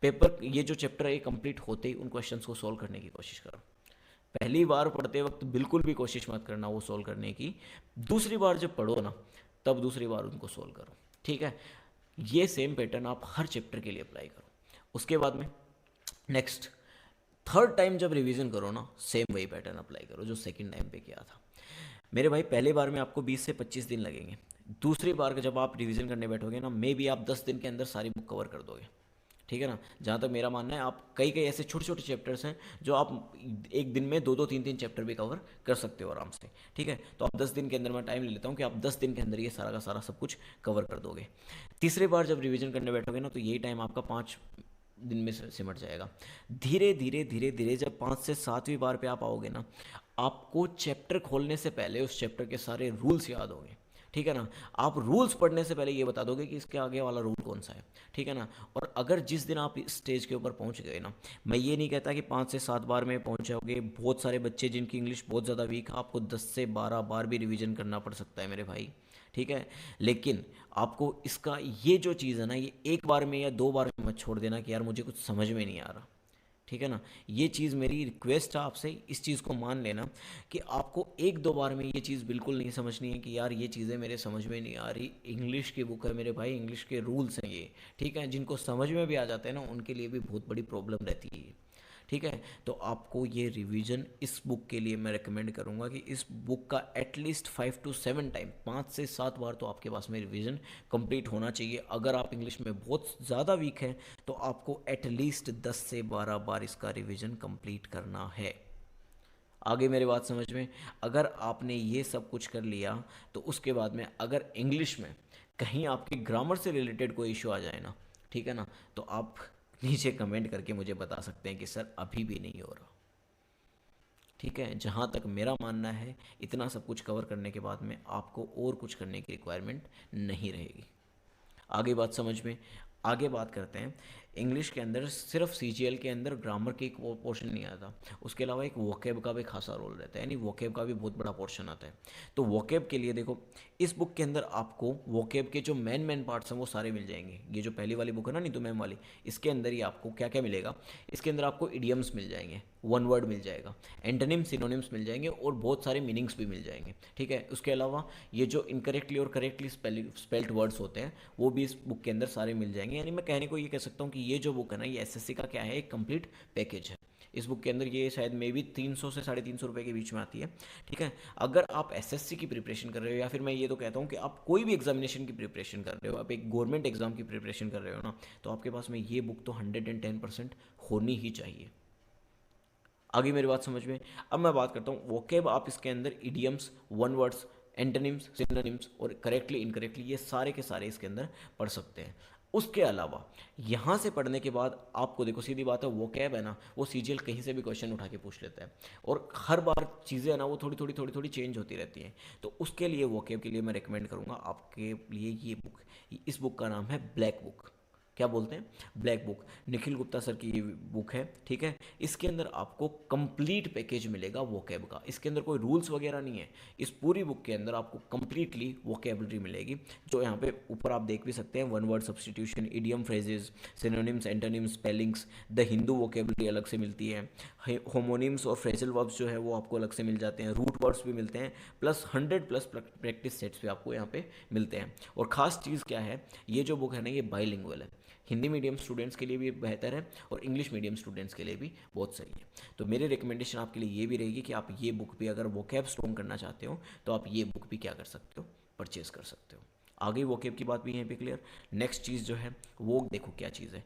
पेपर, ये जो चैप्टर है ये कंप्लीट होते ही उन क्वेश्चंस को सॉल्व करने की कोशिश करो। पहली बार पढ़ते वक्त बिल्कुल भी कोशिश मत करना वो सॉल्व करने की, दूसरी बार जब पढ़ो ना तब दूसरी बार उनको सॉल्व करो, ठीक है। ये सेम पैटर्न आप हर चैप्टर के लिए अप्लाई करो। उसके बाद में नेक्स्ट थर्ड टाइम जब रिवीजन करो ना, सेम वही पैटर्न अप्लाई करो जो सेकंड टाइम पे किया था। मेरे भाई पहले बार में आपको 20 से 25 दिन लगेंगे, दूसरी बार का जब आप रिवीजन करने बैठोगे ना, मे बी आप 10 दिन के अंदर सारी बुक कवर कर दोगे, ठीक है ना। जहाँ तक मेरा मानना है, आप कई कई ऐसे छोटे छोटे चैप्टर्स हैं जो आप एक दिन में 2-2 3-3 चैप्टर भी कवर कर सकते हो आराम से, ठीक है। तो आप 10 दिन के अंदर, मैं टाइम ले लेता हूँ कि आप 10 दिन के अंदर ये सारा का सारा सब कुछ कवर कर दोगे। तीसरी बार जब रिवीजन करने बैठोगे ना तो यही टाइम आपका 5 दिन में सिमट जाएगा। धीरे धीरे धीरे धीरे जब 5 से 7वीं बार पे आप आओगे ना, आपको चैप्टर खोलने से पहले उस चैप्टर के सारे रूल्स याद होंगे, ठीक है ना। आप रूल्स पढ़ने से पहले ये बता दोगे कि इसके आगे वाला रूल कौन सा है, ठीक है ना। और अगर जिस दिन आप इस स्टेज के ऊपर पहुंच गए ना, मैं ये नहीं कहता कि 5 से 7 बार में पहुंच जाओगे। बहुत सारे बच्चे जिनकी इंग्लिश बहुत ज़्यादा वीक है, आपको 10 से 12 बार भी रिवीजन करना पड़ सकता है मेरे भाई, ठीक है। लेकिन आपको इसका ये जो चीज़ है ना, ये एक बार में या 2 बार में मत छोड़ देना कि यार मुझे कुछ समझ में नहीं आ रहा, ठीक है ना। ये चीज़ मेरी रिक्वेस्ट है आपसे, इस चीज़ को मान लेना कि आपको 1-2 बार में ये चीज़ बिल्कुल नहीं समझनी है कि यार ये चीज़ें मेरे समझ में नहीं आ रही। इंग्लिश की बुक है मेरे भाई, इंग्लिश के रूल्स हैं ये, ठीक है। जिनको समझ में भी आ जाते हैं ना उनके लिए भी बहुत बड़ी प्रॉब्लम रहती है ये, ठीक है। तो आपको ये रिवीजन इस बुक के लिए मैं रेकमेंड करूँगा कि इस बुक का एटलीस्ट 5 to 7 टाइम, 5 से 7 बार तो आपके पास में रिवीजन कंप्लीट होना चाहिए। अगर आप इंग्लिश में बहुत ज़्यादा वीक हैं तो आपको एटलीस्ट 10 से 12 बार इसका रिवीजन कंप्लीट करना है। आगे मेरी बात समझ में, अगर आपने ये सब कुछ कर लिया तो उसके बाद में अगर इंग्लिश में कहीं आपके ग्रामर से रिलेटेड कोई इशू आ जाए ना, ठीक है ना, तो आप नीचे कमेंट करके मुझे बता सकते हैं कि सर अभी भी नहीं हो रहा। ठीक है, जहाँ तक मेरा मानना है इतना सब कुछ कवर करने के बाद में आपको और कुछ करने की रिक्वायरमेंट नहीं रहेगी। आगे बात समझ में, आगे बात करते हैं। इंग्लिश के अंदर सिर्फ सीजीएल के अंदर ग्रामर के एक पोर्शन नहीं आता, उसके अलावा एक वोकेब का भी खासा रोल रहता है, यानी वोकेब का भी बहुत बड़ा पोर्शन आता है। तो वोकेब के लिए देखो, इस बुक के अंदर आपको वोकेब के जो मेन पार्ट्स हैं वो सारे मिल जाएंगे। ये जो पहली वाली बुक है ना नीतू मैम वाली, इसके अंदर ही आपको क्या क्या मिलेगा, इसके अंदर आपको इडियम्स मिल जाएंगे, वन वर्ड मिल जाएगा, एंटोनिम सिनोनिम्स मिल जाएंगे और बहुत सारे मीनिंग्स भी मिल जाएंगे। ठीक है, उसके अलावा ये जो इनकरेक्टली और करेक्टली स्पेल्ड वर्ड्स होते हैं वो भी इस बुक के अंदर सारे मिल जाएंगे। यानी मैं कहने को ये कह सकता हूँ कि ये जो बुक है ना, ये एसएससी का क्या है, एक कंप्लीट पैकेज है। इस बुक के अंदर ये शायद मे बी 300 से 350 रुपये के बीच में आती है। ठीक है, अगर आप एसएससी की प्रिपरेशन कर रहे हो, या फिर मैं ये तो कहता हूँ कि आप कोई भी एग्जामिनेशन की प्रिपरेशन कर रहे हो, आप एक गवर्नमेंट एग्जाम की प्रिपरेशन कर रहे हो ना, तो आपके पास में ये बुक तो 110% होनी ही चाहिए। आगे मेरी बात समझ में, अब मैं बात करता हूँ वोकेब। आप इसके अंदर idioms, one words, antonyms, synonyms और करेक्टली इनकरेक्टली ये सारे के सारे इसके अंदर पढ़ सकते हैं। उसके अलावा यहाँ से पढ़ने के बाद आपको देखो, सीधी बात है, वोकैब है ना, वो सीजीएल कहीं से भी क्वेश्चन उठा के पूछ लेता है और हर बार चीज़ें है ना वो थोड़ी थोड़ी चेंज होती रहती हैं। तो उसके लिए वोकैब के लिए मैं रिकमेंड करूँगा आपके लिए ये बुक। इस बुक का नाम है ब्लैक बुक। क्या बोलते हैं, black book. Nikhil Gupta sir की ये बुक है। ठीक है, इसके अंदर आपको कंप्लीट पैकेज मिलेगा वोकैब का। इसके अंदर कोई रूल्स वगैरह नहीं है, इस पूरी बुक के अंदर आपको कंप्लीटली वोकेबलरी मिलेगी, जो यहाँ पे ऊपर आप देख भी सकते हैं। One word substitution, idiom phrases, synonyms, antonyms, spellings, the Hindu vocabulary अलग से मिलती है, होमोनिम्स और फ्रेजल वर्ब्स जो है वो आपको अलग से मिल जाते हैं, रूट वर्ड्स भी मिलते हैं, प्लस 100+ प्रैक्टिस सेट्स भी आपको यहाँ पे मिलते हैं। और ख़ास चीज़ क्या है, ये जो बुक है ना ये बाइलिंगुअल है, हिंदी मीडियम स्टूडेंट्स के लिए भी बेहतर है और इंग्लिश मीडियम स्टूडेंट्स के लिए भी बहुत सही है। तो मेरी रिकमेंडेशन आपके लिए ये भी रहेगी कि आप ये बुक भी, अगर वोकैब स्ट्रॉन्ग करना चाहते हो तो आप ये बुक भी क्या कर सकते हो, परचेज कर सकते हो। आगे वोकैब की बात भी यहीं पे क्लियर। नेक्स्ट चीज़ जो है वो देखो क्या चीज़ है,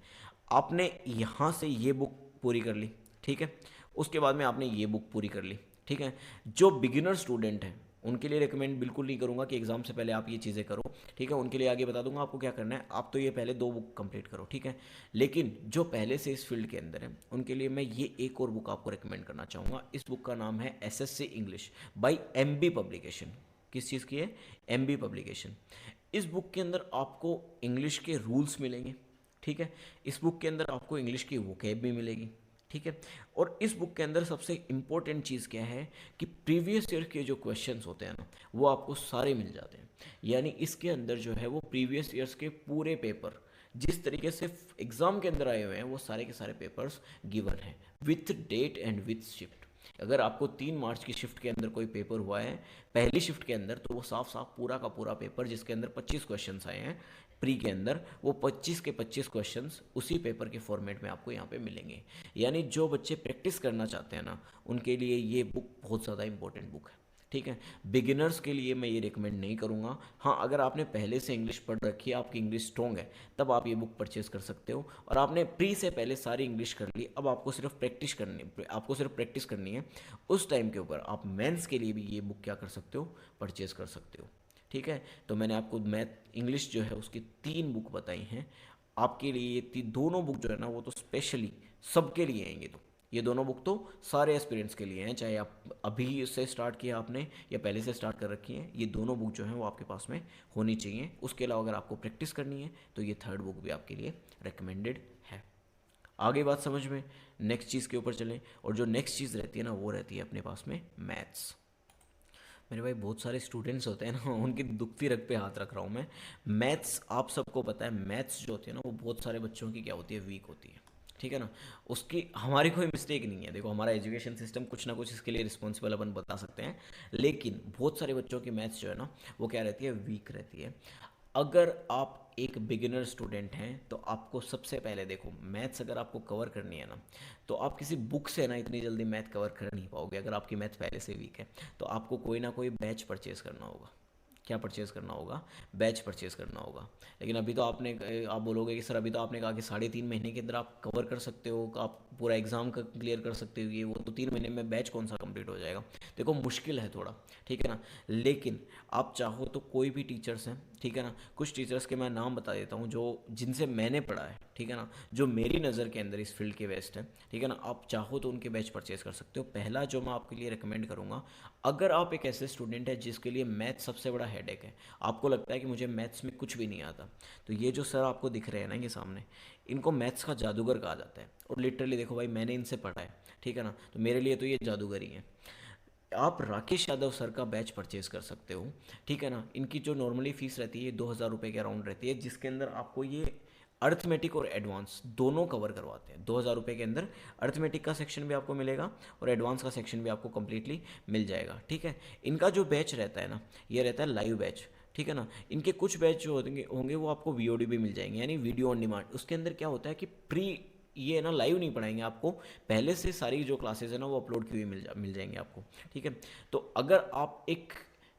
आपने यहाँ से ये बुक पूरी कर ली, ठीक है, उसके बाद में आपने ये बुक पूरी कर ली। ठीक है, जो बिगिनर स्टूडेंट हैं उनके लिए रिकमेंड बिल्कुल नहीं करूँगा कि एग्ज़ाम से पहले आप ये चीज़ें करो। ठीक है, उनके लिए आगे बता दूंगा आपको क्या करना है। आप तो ये पहले 2 बुक कंप्लीट करो, ठीक है। लेकिन जो पहले से इस फील्ड के अंदर है उनके लिए मैं ये एक और बुक आपको रिकमेंड करना चाहूँगा। इस बुक का नाम है SSC English by MB publication. किस चीज़ की है, एमबी पब्लिकेशन। इस बुक के अंदर आपको इंग्लिश के रूल्स मिलेंगे, ठीक है। इस बुक के अंदर आपको इंग्लिश की वोकैब भी मिलेगी, ठीक है। और इस बुक के अंदर सबसे इम्पोर्टेंट चीज़ क्या है कि प्रीवियस ईयर के जो क्वेश्चंस होते हैं ना वो आपको सारे मिल जाते हैं। यानी इसके अंदर जो है वो प्रीवियस ईयर्स के पूरे पेपर जिस तरीके से एग्ज़ाम के अंदर आए हुए हैं वो सारे के सारे पेपर्स गिवन हैं with date and with shift. अगर आपको 3 मार्च की शिफ्ट के अंदर कोई पेपर हुआ है पहली शिफ्ट के अंदर, तो वो साफ साफ पूरा का पूरा पेपर जिसके अंदर 25 क्वेश्चंस आए हैं प्री के अंदर, वो 25 के 25 क्वेश्चंस उसी पेपर के फॉर्मेट में आपको यहाँ पे मिलेंगे। यानी जो बच्चे प्रैक्टिस करना चाहते हैं ना उनके लिए ये बुक बहुत ज़्यादा इंपॉर्टेंट बुक है, ठीक है। बिगिनर्स के लिए मैं ये रिकमेंड नहीं करूँगा। हाँ, अगर आपने पहले से इंग्लिश पढ़ रखी है, आपकी इंग्लिश स्ट्रॉन्ग है, तब आप ये बुक परचेज कर सकते हो। और आपने प्री से पहले सारी इंग्लिश कर ली, अब आपको सिर्फ प्रैक्टिस करनी है उस टाइम के ऊपर, आप मेंस के लिए भी ये बुक क्या कर सकते हो, परचेज कर सकते हो, ठीक है। तो मैंने आपको मैथ इंग्लिश जो है उसकी 3 बुक बताई हैं आपके लिए। ये दोनों बुक जो है ना वो तो स्पेशली सबके लिए हैं। ये दोनों बुक तो सारे एस्पिरेंट्स के लिए हैं, चाहे आप अभी से स्टार्ट किया आपने या पहले से स्टार्ट कर रखी हैं। ये दोनों बुक जो हैं वो आपके पास में होनी चाहिए। उसके अलावा अगर आपको प्रैक्टिस करनी है तो ये 3rd बुक भी आपके लिए रिकमेंडेड है। आगे बात समझ में, नेक्स्ट चीज़ के ऊपर चलें। और जो नेक्स्ट चीज़ रहती है ना वो रहती है अपने पास में मैथ्स। मेरे भाई बहुत सारे स्टूडेंट्स होते हैं ना उनकी दुखती रग पे हाथ रख रहा हूँ मैं। मैथ्स आप सबको पता है, मैथ्स जो होती है ना वो बहुत सारे बच्चों की क्या होती है, वीक होती है, ठीक है ना। उसकी हमारी कोई मिस्टेक नहीं है। देखो हमारा एजुकेशन सिस्टम कुछ ना कुछ इसके लिए रिस्पॉन्सिबल अपन बता सकते हैं, लेकिन बहुत सारे बच्चों की मैथ्स जो है ना वो क्या रहती है, वीक रहती है। अगर आप एक बिगिनर स्टूडेंट हैं तो आपको सबसे पहले देखो, मैथ्स अगर आपको कवर करनी है ना, तो आप किसी बुक से ना इतनी जल्दी मैथ कवर कर नहीं पाओगे। अगर आपकी मैथ पहले से वीक है तो आपको कोई ना कोई बैच परचेज करना होगा। क्या परचेज करना होगा? बैच परचेज करना होगा। लेकिन अभी तो आप बोलोगे कि सर अभी तो आपने कहा कि 3.5 महीने के अंदर आप कवर कर सकते हो, आप पूरा एग्ज़ाम का क्लियर कर सकते हो, ये वो, तो 3 महीने में बैच कौन सा कंप्लीट हो जाएगा? देखो मुश्किल है थोड़ा, ठीक है ना। लेकिन आप चाहो तो कोई भी टीचर्स हैं, ठीक है ना, कुछ टीचर्स के मैं नाम बता देता हूँ जो जिनसे मैंने पढ़ा है, ठीक है ना, जो मेरी नज़र के अंदर इस फील्ड के बेस्ट हैं, ठीक है ना। आप चाहो तो उनके बैच परचेज कर सकते हो। पहला जो मैं आपके लिए रिकमेंड करूँगा, अगर आप एक ऐसे स्टूडेंट है जिसके लिए मैथ सबसे बड़ा हेडेक है, आपको लगता है कि मुझे मैथ्स में कुछ भी नहीं आता, तो ये जो सर आपको दिख रहे हैं ना ये सामने, इनको मैथ्स का जादूगर कहा जाता है। और लिटरली देखो भाई, मैंने इनसे पढ़ा है, ठीक है ना, तो मेरे लिए तो ये जादूगर ही है। आप राकेश यादव सर का बैच परचेज कर सकते हो, ठीक है ना। इनकी जो नॉर्मली फ़ीस रहती है 2,000 रुपये के अराउंड रहती है, जिसके अंदर आपको ये अर्थमेटिक और एडवांस दोनों कवर करवाते हैं। 2,000 रुपये के अंदर अर्थमेटिक का सेक्शन भी आपको मिलेगा और एडवांस का सेक्शन भी आपको कम्प्लीटली मिल जाएगा, ठीक है। इनका जो बैच रहता है ना, ये रहता है लाइव बैच, ठीक है ना। इनके कुछ बैच जो होंगे वो आपको वीओडी भी मिल जाएंगे, यानी वीडियो ऑन डिमांड। उसके अंदर क्या होता है कि ये ना लाइव नहीं पढ़ाएंगे आपको, पहले से सारी जो क्लासेस है ना वो अपलोड की हुई मिल जाएंगे आपको, ठीक है। तो अगर आप एक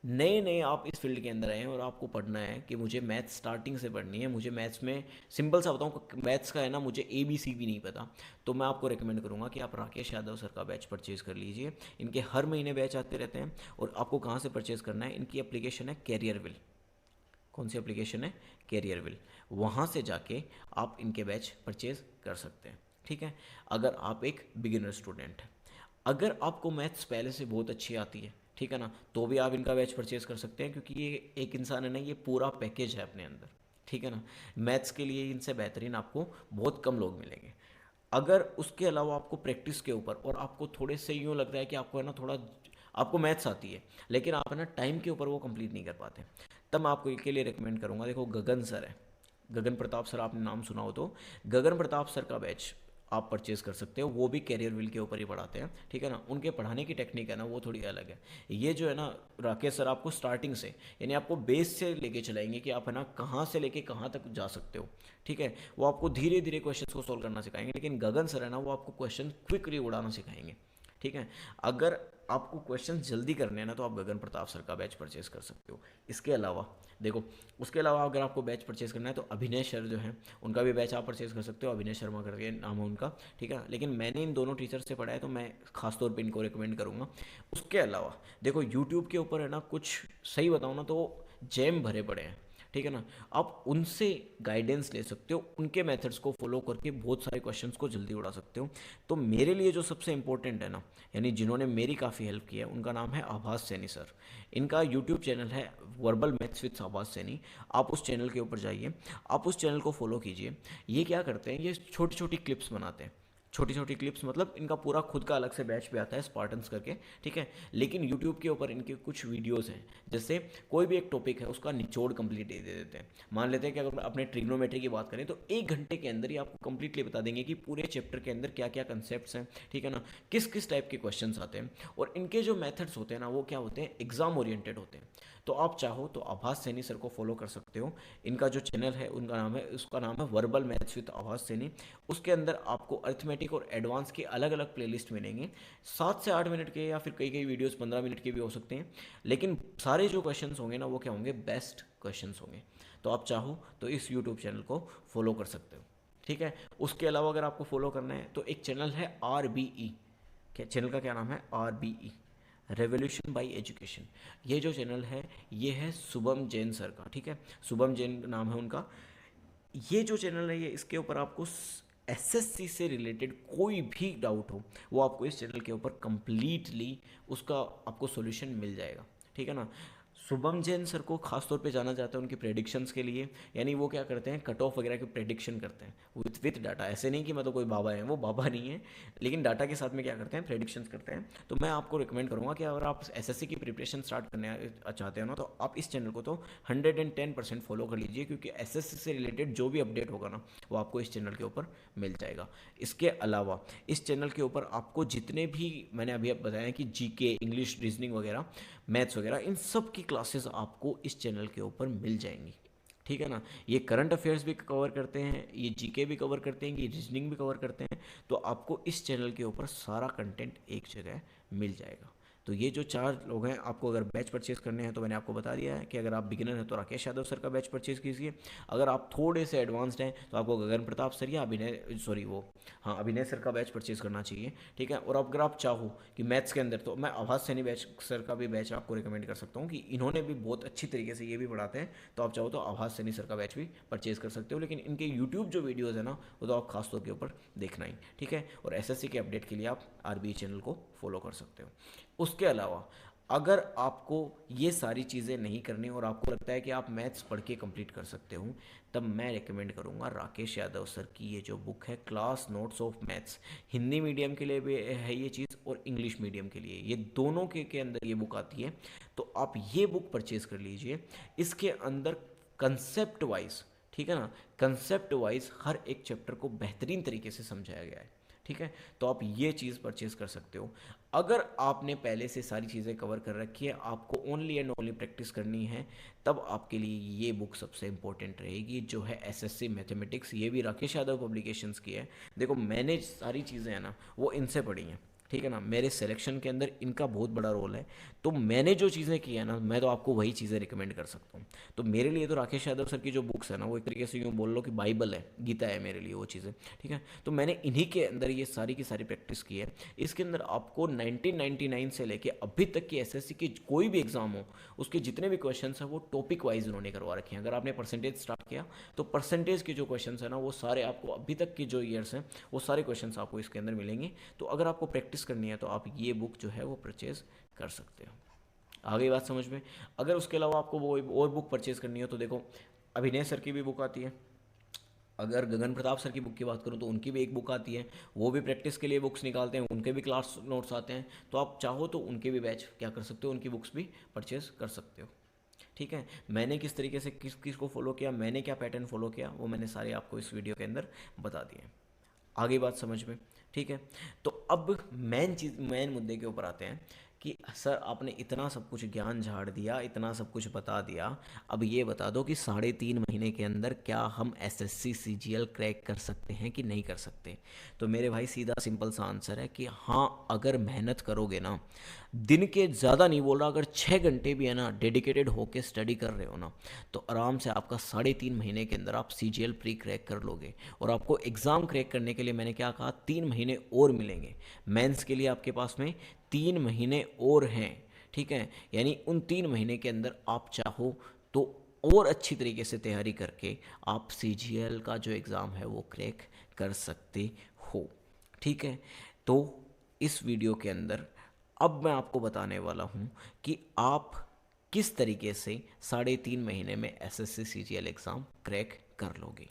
नए आप इस फील्ड के अंदर आए हैं और आपको पढ़ना है कि मुझे मैथ्स स्टार्टिंग से पढ़नी है, मुझे मैथ्स में सिंपल सा बताऊँ, मैथ्स का है ना मुझे ABC भी नहीं पता, तो मैं आपको रिकमेंड करूँगा कि आप राकेश यादव सर का बैच परचेज कर लीजिए। इनके हर महीने बैच आते रहते हैं। और आपको कहाँ से परचेज करना है, इनकी एप्लीकेशन है कैरियर। कौन सी एप्लीकेशन है? कैरियर। वहाँ से जाके आप इनके बैच परचेज कर सकते हैं, ठीक है। अगर आप एक बिगिनर स्टूडेंट हैं, अगर आपको मैथ्स पहले से बहुत अच्छी आती है, ठीक है ना, तो भी आप इनका बैच परचेज कर सकते हैं, क्योंकि ये एक इंसान है ना, ये पूरा पैकेज है अपने अंदर, ठीक है ना। मैथ्स के लिए इनसे बेहतरीन आपको बहुत कम लोग मिलेंगे। अगर उसके अलावा आपको प्रैक्टिस के ऊपर, और आपको थोड़े से यूँ लगता है कि आपको है ना थोड़ा, आपको मैथ्स आती है लेकिन आप है ना टाइम के ऊपर वो कंप्लीट नहीं कर पाते, तब मैं आपको इसके लिए रिकमेंड करूँगा। देखो गगन सर है, गगन प्रताप सर, आपने नाम सुना हो तो गगन प्रताप सर का बैच आप परचेज कर सकते हो। वो भी कैरियर विल के ऊपर ही पढ़ाते हैं, ठीक है ना। उनके पढ़ाने की टेक्निक है ना वो थोड़ी अलग है। ये जो है ना राकेश सर, आपको स्टार्टिंग से, यानी आपको बेस से लेके चलाएंगे कि आप है ना कहाँ से लेके कहाँ तक जा सकते हो, ठीक है। वो आपको धीरे धीरे क्वेश्चन को सोल्व करना सिखाएंगे। लेकिन गगन सर है ना वो आपको क्वेश्चन क्विकली उड़ाना सिखाएंगे, ठीक है। अगर आपको क्वेश्चन जल्दी करने हैं ना तो आप गगन प्रताप सर का बैच परचेज कर सकते हो। इसके अलावा देखो, उसके अलावा अगर आपको बैच परचेज करना है तो अभिनय सर जो हैं उनका भी बैच आप परचेज कर सकते हो। अभिनय शर्मा करके नाम है उनका, ठीक है। लेकिन मैंने इन दोनों टीचर से पढ़ा है तो मैं खासतौर पर इनको रिकमेंड करूँगा। उसके अलावा देखो, यूट्यूब के ऊपर है ना कुछ, सही बताऊँ ना तो जैम भरे पड़े हैं, ठीक है ना। आप उनसे गाइडेंस ले सकते हो, उनके मेथड्स को फॉलो करके बहुत सारे क्वेश्चंस को जल्दी उड़ा सकते हो। तो मेरे लिए जो सबसे इंपॉर्टेंट है ना, यानी जिन्होंने मेरी काफ़ी हेल्प की है, उनका नाम है आभास सैनी सर। इनका यूट्यूब चैनल है वर्बल मैथ्स विद आभास सैनी। आप उस चैनल के ऊपर जाइए, आप उस चैनल को फॉलो कीजिए। ये क्या करते हैं, ये छोटी छोटी क्लिप्स बनाते हैं, छोटी छोटी क्लिप्स, मतलब इनका पूरा खुद का अलग से बैच भी आता है स्पार्टन्स करके, ठीक है। लेकिन यूट्यूब के ऊपर इनके कुछ वीडियोस हैं, जैसे कोई भी एक टॉपिक है उसका निचोड़ कंप्लीट दे देते हैं। मान लेते हैं कि अगर अपने ट्रिग्नोमेट्री की बात करें तो 1 घंटे के अंदर ही आपको कंप्लीटली बता देंगे कि पूरे चैप्टर के अंदर क्या क्या कंसेप्ट हैं, ठीक है ना, किस किस टाइप के क्वेश्चन आते हैं। और इनके जो मेथड्स होते हैं ना वो क्या होते हैं, एग्जाम ओरिएंटेड होते हैं। तो आप चाहो तो आभास सैनी सर को फॉलो कर सकते हो। इनका जो चैनल है उसका नाम है वर्बल मैथ्स विद आभास सैनी। उसके अंदर आपको अर्थमेटिक और एडवांस के अलग अलग प्लेलिस्ट मिलेंगे, 7 से 8 मिनट के, या फिर कई कई वीडियोस 15 मिनट के भी हो सकते हैं। लेकिन सारे जो क्वेश्चंस होंगे ना वो क्या होंगे, बेस्ट क्वेश्चंस होंगे। तो आप चाहो तो इस यूट्यूब चैनल को फॉलो कर सकते हो, ठीक है। उसके अलावा अगर आपको फॉलो करना है तो एक चैनल है RBE, चैनल का क्या नाम है, RBE, रेवोल्यूशन बाय एजुकेशन। ये जो चैनल है ये है शुभम जैन सर का, ठीक है, शुभम जैन नाम है उनका। ये जो चैनल है ये, इसके ऊपर आपको SSC से रिलेटेड कोई भी डाउट हो वो आपको इस चैनल के ऊपर कंप्लीटली उसका आपको सॉल्यूशन मिल जाएगा, ठीक है ना। शुभम जैन सर को खासतौर पे जाना जाता है उनकी प्रेडिक्शंस के लिए, यानी वो क्या करते हैं, कट ऑफ वगैरह की प्रेडिक्शन करते हैं विथ डाटा। ऐसे नहीं कि मतलब कोई बाबा है, वो बाबा नहीं है, लेकिन डाटा के साथ में क्या करते हैं, प्रेडिक्शंस करते हैं। तो मैं आपको रिकमेंड करूँगा कि अगर आप SSC की प्रिपरेशन स्टार्ट करने चाहते हो ना तो आप इस चैनल को तो 110% फॉलो कर लीजिए, क्योंकि SSC से रिलेटेड जो भी अपडेट होगा ना वो आपको इस चैनल के ऊपर मिल जाएगा। इसके अलावा इस चैनल के ऊपर आपको जितने भी मैंने अभी बताया कि GK, इंग्लिश, रीजनिंग वगैरह, मैथ्स वगैरह, इन सब की क्लासेस आपको इस चैनल के ऊपर मिल जाएंगी, ठीक है ना। ये करंट अफेयर्स भी कवर करते हैं, ये जीके भी कवर करते हैं, ये रीजनिंग भी कवर करते हैं। तो आपको इस चैनल के ऊपर सारा कंटेंट एक जगह मिल जाएगा। तो ये जो 4 लोग हैं, आपको अगर बैच परचेज करने हैं तो मैंने आपको बता दिया है कि अगर आप बिगिनर हैं तो राकेश यादव सर का बैच परचेज कीजिए। अगर आप थोड़े से एडवांस्ड हैं तो आपको गगन प्रताप सर या अभिनय सर का बैच परचेज करना चाहिए। ठीक है। और अगर आप चाहो कि मैथ्स के अंदर, तो मैं आभास सैनी बैच सर का भी बैच आपको रिकमेंड कर सकता हूँ कि इन्होंने भी बहुत अच्छी तरीके से ये भी पढ़ाते हैं। तो आप चाहो तो आभास सैनी सर का बैच भी परचेज कर सकते हो। लेकिन इनके यूट्यूब जो वीडियोज़ है ना, वो तो आप खास तौर के ऊपर देखना ही। ठीक है। और एसएससी के अपडेट के लिए आप आरबीई चैनल को फॉलो कर सकते हो। उसके अलावा अगर आपको ये सारी चीज़ें नहीं करनी और आपको लगता है कि आप मैथ्स पढ़ के कंप्लीट कर सकते हो, तब मैं रिकमेंड करूँगा राकेश यादव सर की ये जो बुक है, class notes of maths. Hindi medium के लिए भी है ये चीज़ और इंग्लिश मीडियम के लिए, ये दोनों के अंदर ये बुक आती है। तो आप ये बुक परचेज़ कर लीजिए। इसके अंदर कंसेप्ट वाइज, ठीक है ना, कंसेप्ट वाइज हर एक चैप्टर को बेहतरीन तरीके से समझाया गया है। ठीक है। तो आप ये चीज़ परचेज़ कर सकते हो। अगर आपने पहले से सारी चीज़ें कवर कर रखी है, आपको ओनली एंड ओनली प्रैक्टिस करनी है, तब आपके लिए ये बुक सबसे इंपॉर्टेंट रहेगी, जो है एसएससी मैथमेटिक्स। ये भी राकेश यादव पब्लिकेशंस की है। देखो मैंने सारी चीज़ें हैं ना वो इनसे पढ़ी हैं। ठीक है ना। मेरे सिलेक्शन के अंदर इनका बहुत बड़ा रोल है। तो मैंने जो चीज़ें की है ना, मैं तो आपको वही चीज़ें रिकमेंड कर सकता हूँ। तो मेरे लिए तो राकेश यादव सर की जो बुक्स है ना, वो एक तरीके से यूँ बोल लो कि बाइबल है, गीता है मेरे लिए वो चीज़ें। ठीक है। तो मैंने इन्हीं के अंदर ये सारी की सारी प्रैक्टिस की है। इसके अंदर आपको 1999 से लेके अभी तक की एसएससी की कोई भी एग्जाम हो, उसके जितने भी क्वेश्चन हैं वो टॉपिक वाइज उन्होंने करवा रखे हैं। अगर आपने परसेंटेज स्टार्ट किया तो परसेंटेज के जो क्वेश्चन है ना, वो सारे आपको अभी तक के जो ईयर्स हैं वो सारे क्वेश्चन आपको इसके अंदर मिलेंगे। तो अगर आपको प्रैक्टिस करनी है तो आप ये बुक जो है वो परचेज कर सकते हो। आ गई बात समझ में। अगर उसके अलावा आपको वो और बुक परचेज करनी हो तो देखो, अभिनय सर की भी बुक आती है। अगर गगन प्रताप सर की बुक की बात करूं तो उनकी भी एक बुक आती है। वो भी प्रैक्टिस के लिए बुक्स निकालते हैं, उनके भी क्लास नोट्स आते हैं। तो आप चाहो तो उनके भी बैच क्या कर सकते हो, उनकी बुक्स भी परचेज कर सकते हो। ठीक है। मैंने किस तरीके से किस किस को फॉलो किया, मैंने क्या पैटर्न फॉलो किया, वो मैंने सारे आपको इस वीडियो के अंदर बता दिए। आगे बात समझ में। ठीक है। तो अब मेन मुद्दे के ऊपर आते हैं कि सर आपने इतना सब कुछ ज्ञान झाड़ दिया, इतना सब कुछ बता दिया, अब ये बता दो कि 3.5 महीने के अंदर क्या हम एसएससी सीजीएल क्रैक कर सकते हैं कि नहीं कर सकते। तो मेरे भाई सीधा सिंपल सा आंसर है कि हाँ, अगर मेहनत करोगे ना, दिन के ज़्यादा नहीं बोल रहा, अगर 6 घंटे भी है ना डेडिकेटेड होके स्टडी कर रहे हो ना, तो आराम से आपका 3.5 महीने के अंदर आप सीजीएल प्री क्रैक कर लोगे। और आपको एग्ज़ाम क्रैक करने के लिए मैंने क्या कहा, 3 महीने और मिलेंगे। मेंस के लिए आपके पास में 3 महीने और हैं। ठीक है। यानी उन 3 महीने के अंदर आप चाहो तो और अच्छी तरीके से तैयारी करके आप सीजीएल का जो एग्ज़ाम है वो क्रैक कर सकते हो। ठीक है। तो इस वीडियो के अंदर अब मैं आपको बताने वाला हूँ कि आप किस तरीके से 3.5 महीने में एसएससी सीजीएल एग्ज़ाम क्रैक कर लोगे।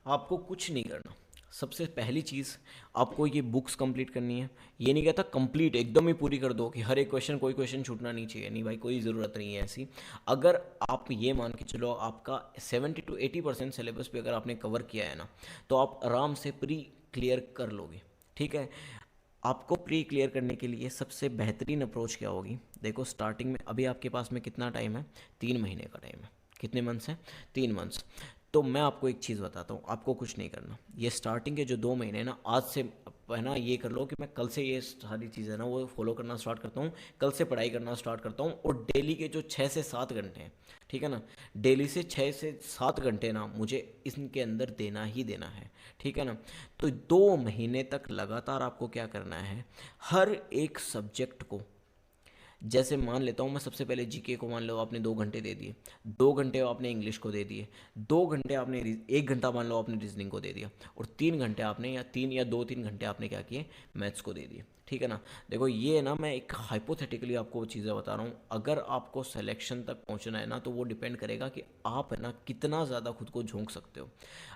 आपको कुछ नहीं करना। सबसे पहली चीज़, आपको ये बुक्स कंप्लीट करनी है। ये नहीं कहता कंप्लीट एकदम ही पूरी कर दो कि हर एक क्वेश्चन, कोई क्वेश्चन छूटना नहीं चाहिए, नहीं भाई, कोई ज़रूरत नहीं है ऐसी। अगर आप ये मान के चलो आपका 70 to 80% सिलेबस भी अगर आपने कवर किया है ना, तो आप आराम से प्री क्लियर कर लोगे। ठीक है। आपको प्री क्लियर करने के लिए सबसे बेहतरीन अप्रोच क्या होगी, देखो स्टार्टिंग में अभी आपके पास में कितना टाइम है, 3 महीने का टाइम है। कितने मंथ्स हैं, 3 मंथ्स। तो मैं आपको एक चीज़ बताता हूँ, आपको कुछ नहीं करना। ये स्टार्टिंग के जो 2 महीने हैं ना, आज से है ना ये कर लो कि मैं कल से ये सारी चीज़ें ना वो फॉलो करना स्टार्ट करता हूँ, कल से पढ़ाई करना स्टार्ट करता हूँ। और डेली के जो 6 से 7 घंटे हैं, ठीक है ना, डेली से 6 से 7 घंटे ना मुझे इनके अंदर देना ही देना है। ठीक है ना। तो 2 महीने तक लगातार आपको क्या करना है, हर एक सब्जेक्ट को, जैसे मान लेता हूँ मैं सबसे पहले जीके को मान लो आपने 2 घंटे दे दिए, 2 घंटे आपने इंग्लिश को दे दिए, 2 घंटे आपने 1 घंटा मान लो आपने रीजनिंग को दे दिया, और 3 घंटे आपने या 2-3 घंटे आपने क्या किए, मैथ्स को दे दिए। ठीक है ना। देखो ये ना मैं एक हाइपोथेटिकली आपको वो चीज़ें बता रहा हूँ। अगर आपको सिलेक्शन तक पहुँचना है ना, तो वो डिपेंड करेगा कि आप है ना कितना ज़्यादा खुद को झोंक सकते हो।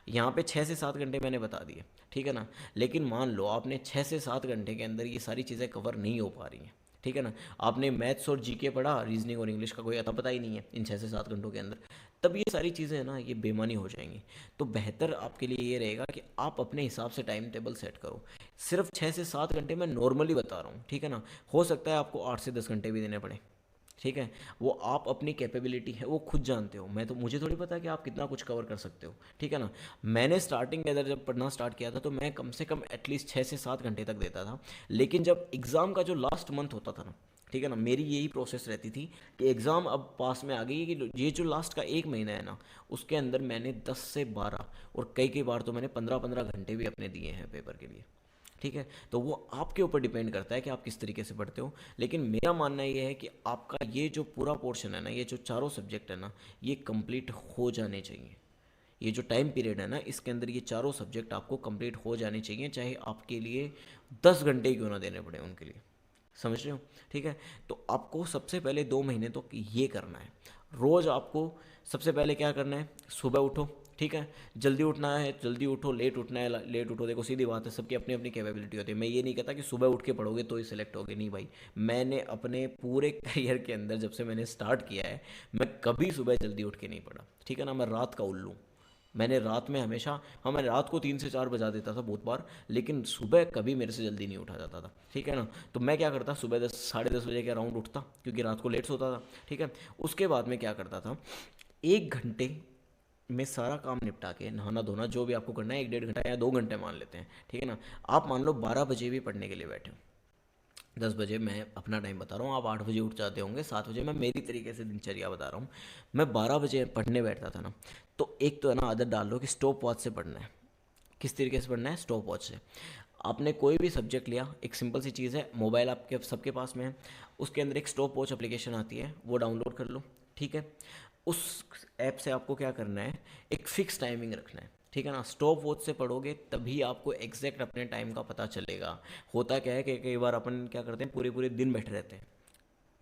यहाँ पे 6 से 7 घंटे मैंने बता दिए, ठीक है ना। लेकिन मान लो आपने 6 से 7 घंटे के अंदर ये सारी चीज़ें कवर नहीं हो पा रही हैं, ठीक है ना, आपने मैथ्स और जीके पढ़ा, रीजनिंग और इंग्लिश का कोई अता पता ही नहीं है इन 6 से 7 घंटों के अंदर, तब ये सारी चीज़ें हैं ना ये बेमानी हो जाएंगी। तो बेहतर आपके लिए ये रहेगा कि आप अपने हिसाब से टाइम टेबल सेट करो। सिर्फ 6 से 7 घंटे मैं नॉर्मली बता रहा हूँ, ठीक है ना। हो सकता है आपको 8 से 10 घंटे भी देने पड़े, ठीक है, वो आप अपनी कैपेबिलिटी है वो खुद जानते हो, मैं तो मुझे थोड़ी पता कि आप कितना कुछ कवर कर सकते हो, ठीक है ना। मैंने स्टार्टिंग के अंदर जब पढ़ना स्टार्ट किया था तो मैं कम से कम एटलीस्ट 6 से 7 घंटे तक देता था, लेकिन जब एग्ज़ाम का जो लास्ट मंथ होता था ना, ठीक है ना, मेरी यही प्रोसेस रहती थी कि एग्ज़ाम अब पास में आ गई है कि ये जो लास्ट का 1 महीना है ना, उसके अंदर मैंने 10 से 12 और कई कई बार तो मैंने 15-15 घंटे भी अपने दिए हैं पेपर के लिए, ठीक है। तो वो आपके ऊपर डिपेंड करता है कि आप किस तरीके से पढ़ते हो, लेकिन मेरा मानना ये है कि आपका ये जो पूरा पोर्शन है ना, ये जो चारों सब्जेक्ट है ना, ये कंप्लीट हो जाने चाहिए। ये जो टाइम पीरियड है ना, इसके अंदर ये चारों सब्जेक्ट आपको कंप्लीट हो जाने चाहिए, चाहे आपके लिए 10 घंटे क्यों ना देने पड़े उनके लिए, समझ रहे हो, ठीक है। तो आपको सबसे पहले 2 महीने तो ये करना है। रोज़ आपको सबसे पहले क्या करना है, सुबह उठो, ठीक है। जल्दी उठना है जल्दी उठो, लेट उठना है लेट उठो, देखो सीधी बात है, सबकी अपनी अपनी कैपेबिलिटी होती है। मैं ये नहीं कहता कि सुबह उठ के पढ़ोगे तो ही सिलेक्ट होगे, नहीं भाई। मैंने अपने पूरे करियर के अंदर जब से मैंने स्टार्ट किया है, मैं कभी सुबह जल्दी उठ के नहीं पढ़ा, ठीक है ना। मैं रात का उल्लू, मैंने रात में हमेशा, हाँ मैं रात को 3 से 4 बजा देता था बहुत बार, लेकिन सुबह कभी मेरे से जल्दी नहीं उठा जाता था, ठीक है ना। तो मैं क्या करता, सुबह 10 साढ़े 10 बजे के अराउंड उठता, क्योंकि रात को लेट सोता था, ठीक है। उसके बाद में क्या करता था, 1 घंटे में सारा काम निपटा के, नहाना धोना जो भी आपको करना है, 1 1.5 घंटा या 2 घंटे मान लेते हैं, ठीक है ना। आप मान लो 12 बजे भी पढ़ने के लिए बैठे हो, 10 बजे, मैं अपना टाइम बता रहा हूँ, आप 8 बजे उठ जाते होंगे, 7 बजे, मैं मेरी तरीके से दिनचर्या बता रहा हूँ। मैं 12 बजे पढ़ने बैठता था ना, तो एक तो है ना आदत डाल लो कि स्टॉप वॉच से पढ़ना है। किस तरीके से पढ़ना है, स्टॉप वॉच से। आपने कोई भी सब्जेक्ट लिया, एक सिंपल सी चीज़ है, मोबाइल आपके सबके पास में है, उसके अंदर एक स्टॉप वॉच एप्लीकेशन आती है, वो डाउनलोड कर लो, ठीक है। उस ऐप से आपको क्या करना है, एक फ़िक्स टाइमिंग रखना है, ठीक है ना। स्टॉप वॉच से पढ़ोगे तभी आपको एग्जैक्ट अपने टाइम का पता चलेगा। होता क्या है कि कई बार अपन क्या करते हैं, पूरे पूरे दिन बैठे रहते हैं,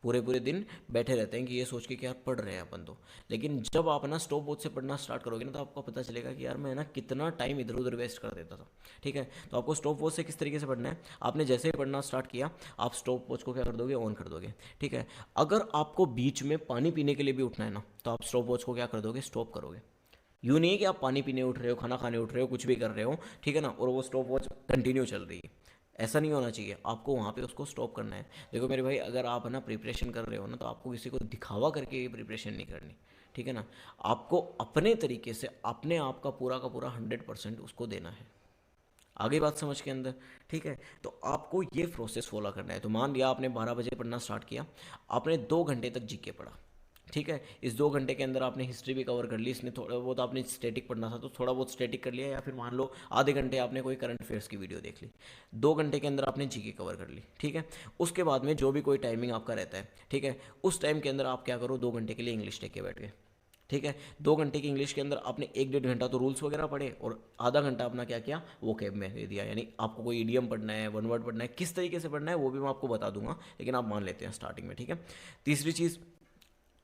पूरे पूरे दिन बैठे रहते हैं कि ये सोच के कि यार पढ़ रहे हैं अपन तो, लेकिन जब आप ना स्टॉप वॉच से पढ़ना स्टार्ट करोगे ना, तो आपको पता चलेगा कि यार मैं ना कितना टाइम इधर उधर वेस्ट कर देता था, ठीक है। तो आपको स्टॉप वॉच से किस तरीके से पढ़ना है, आपने जैसे ही पढ़ना स्टार्ट किया, आप स्टॉप वॉच को क्या कर दोगे, ऑन कर दोगे, ठीक है। अगर आपको बीच में पानी पीने के लिए भी उठना है ना, तो आप स्टॉप वॉच को क्या कर दोगे, स्टॉप करोगे। यूँ नहीं है कि आप पानी पीने उठ रहे हो, खाना खाने उठ रहे हो, कुछ भी कर रहे हो, ठीक है ना, और वो स्टॉप वॉच कंटिन्यू चल रही है, ऐसा नहीं होना चाहिए। आपको वहाँ पे उसको स्टॉप करना है। देखो मेरे भाई, अगर आप है ना प्रिपरेशन कर रहे हो ना, तो आपको किसी को दिखावा करके ये प्रिपरेशन नहीं करनी, ठीक है ना। आपको अपने तरीके से अपने आप का पूरा 100% उसको देना है। आगे बात समझ के अंदर, ठीक है। तो आपको ये प्रोसेस फॉलो करना है। तो मान लिया आपने 12 बजे पढ़ना स्टार्ट किया, आपने 2 घंटे तक जीके पढ़ा, ठीक है। इस 2 घंटे के अंदर आपने हिस्ट्री भी कवर कर ली, इसने थोड़ा बहुत आपने स्टैटिक पढ़ना था तो थोड़ा बहुत स्टैटिक कर लिया, या फिर मान लो आधे घंटे आपने कोई करंट अफेयर्स की वीडियो देख ली, 2 घंटे के अंदर आपने जीके कवर कर ली, ठीक है। उसके बाद में जो भी कोई टाइमिंग आपका रहता है, ठीक है, उस टाइम के अंदर आप क्या करो, 2 घंटे के लिए इंग्लिश टेक के बैठ गए, ठीक है। 2 घंटे की इंग्लिश के अंदर आपने 1 1.5 घंटा तो रूल्स वगैरह पढ़े, और आधा घंटा अपना क्या किया, वो कैब में दे दिया। यानी आपको कोई इडियम पढ़ना है, वन वर्ड पढ़ना है, किस तरीके से पढ़ना है वो भी मैं आपको बता दूंगा, लेकिन आप मान लेते हैं स्टार्टिंग में, ठीक है। तीसरी चीज़,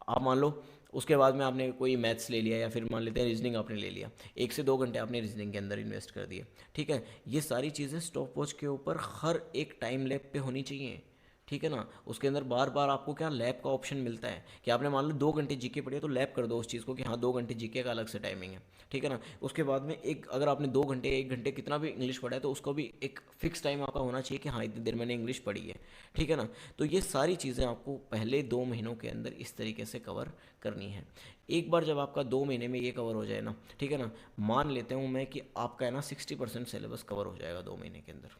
आप मान लो उसके बाद में आपने कोई मैथ्स ले लिया, या फिर मान लेते हैं रीजनिंग आपने ले लिया, 1 से 2 घंटे आपने रीजनिंग के अंदर इन्वेस्ट कर दिए, ठीक है। ये सारी चीज़ें स्टॉप वॉच के ऊपर हर एक टाइम लैप पे होनी चाहिए, ठीक है ना। उसके अंदर बार बार आपको क्या लैब का ऑप्शन मिलता है कि आपने मान लो 2 घंटे जीके पढ़ी है, तो लैब कर दो उस चीज़ को कि हाँ 2 घंटे जीके का अलग से टाइमिंग है, ठीक है ना। उसके बाद में एक, अगर आपने 2 घंटे 1 घंटे कितना भी इंग्लिश पढ़ा है, तो उसको भी एक फिक्स टाइम आपका होना चाहिए कि हाँ इतनी देर मैंने इंग्लिश पढ़ी है, ठीक है ना। तो ये सारी चीज़ें आपको पहले 2 महीनों के अंदर इस तरीके से कवर करनी है। एक बार जब आपका 2 महीने में ये कवर हो जाए ना, ठीक है ना, मान लेते हूँ मैं कि आपका है ना 60% सिलेबस कवर हो जाएगा 2 महीने के अंदर।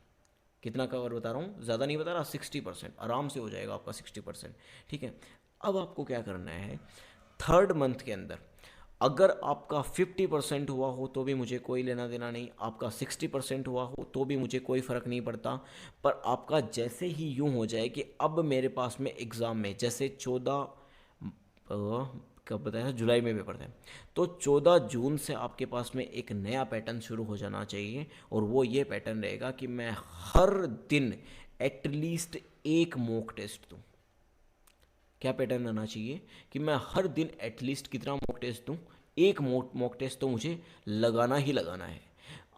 कितना कवर बता रहा हूँ, ज़्यादा नहीं बता रहा, 60% आराम से हो जाएगा आपका 60%, ठीक है। अब आपको क्या करना है, थर्ड मंथ के अंदर अगर आपका 50% हुआ हो तो भी मुझे कोई लेना देना नहीं, आपका 60% हुआ हो तो भी मुझे कोई फ़र्क नहीं पड़ता, पर आपका जैसे ही यूँ हो जाए कि अब मेरे पास में एग्ज़ाम में, जैसे 14 कब बताया, जुलाई में पेपर थे, तो 14 जून से आपके पास में एक नया पैटर्न शुरू हो जाना चाहिए, और वो ये पैटर्न रहेगा कि मैं हर दिन एटलीस्ट एक मॉक टेस्ट दूँ। क्या पैटर्न आना चाहिए कि मैं हर दिन एटलीस्ट कितना मॉक टेस्ट दूँ, एक मॉक टेस्ट तो मुझे लगाना ही लगाना है।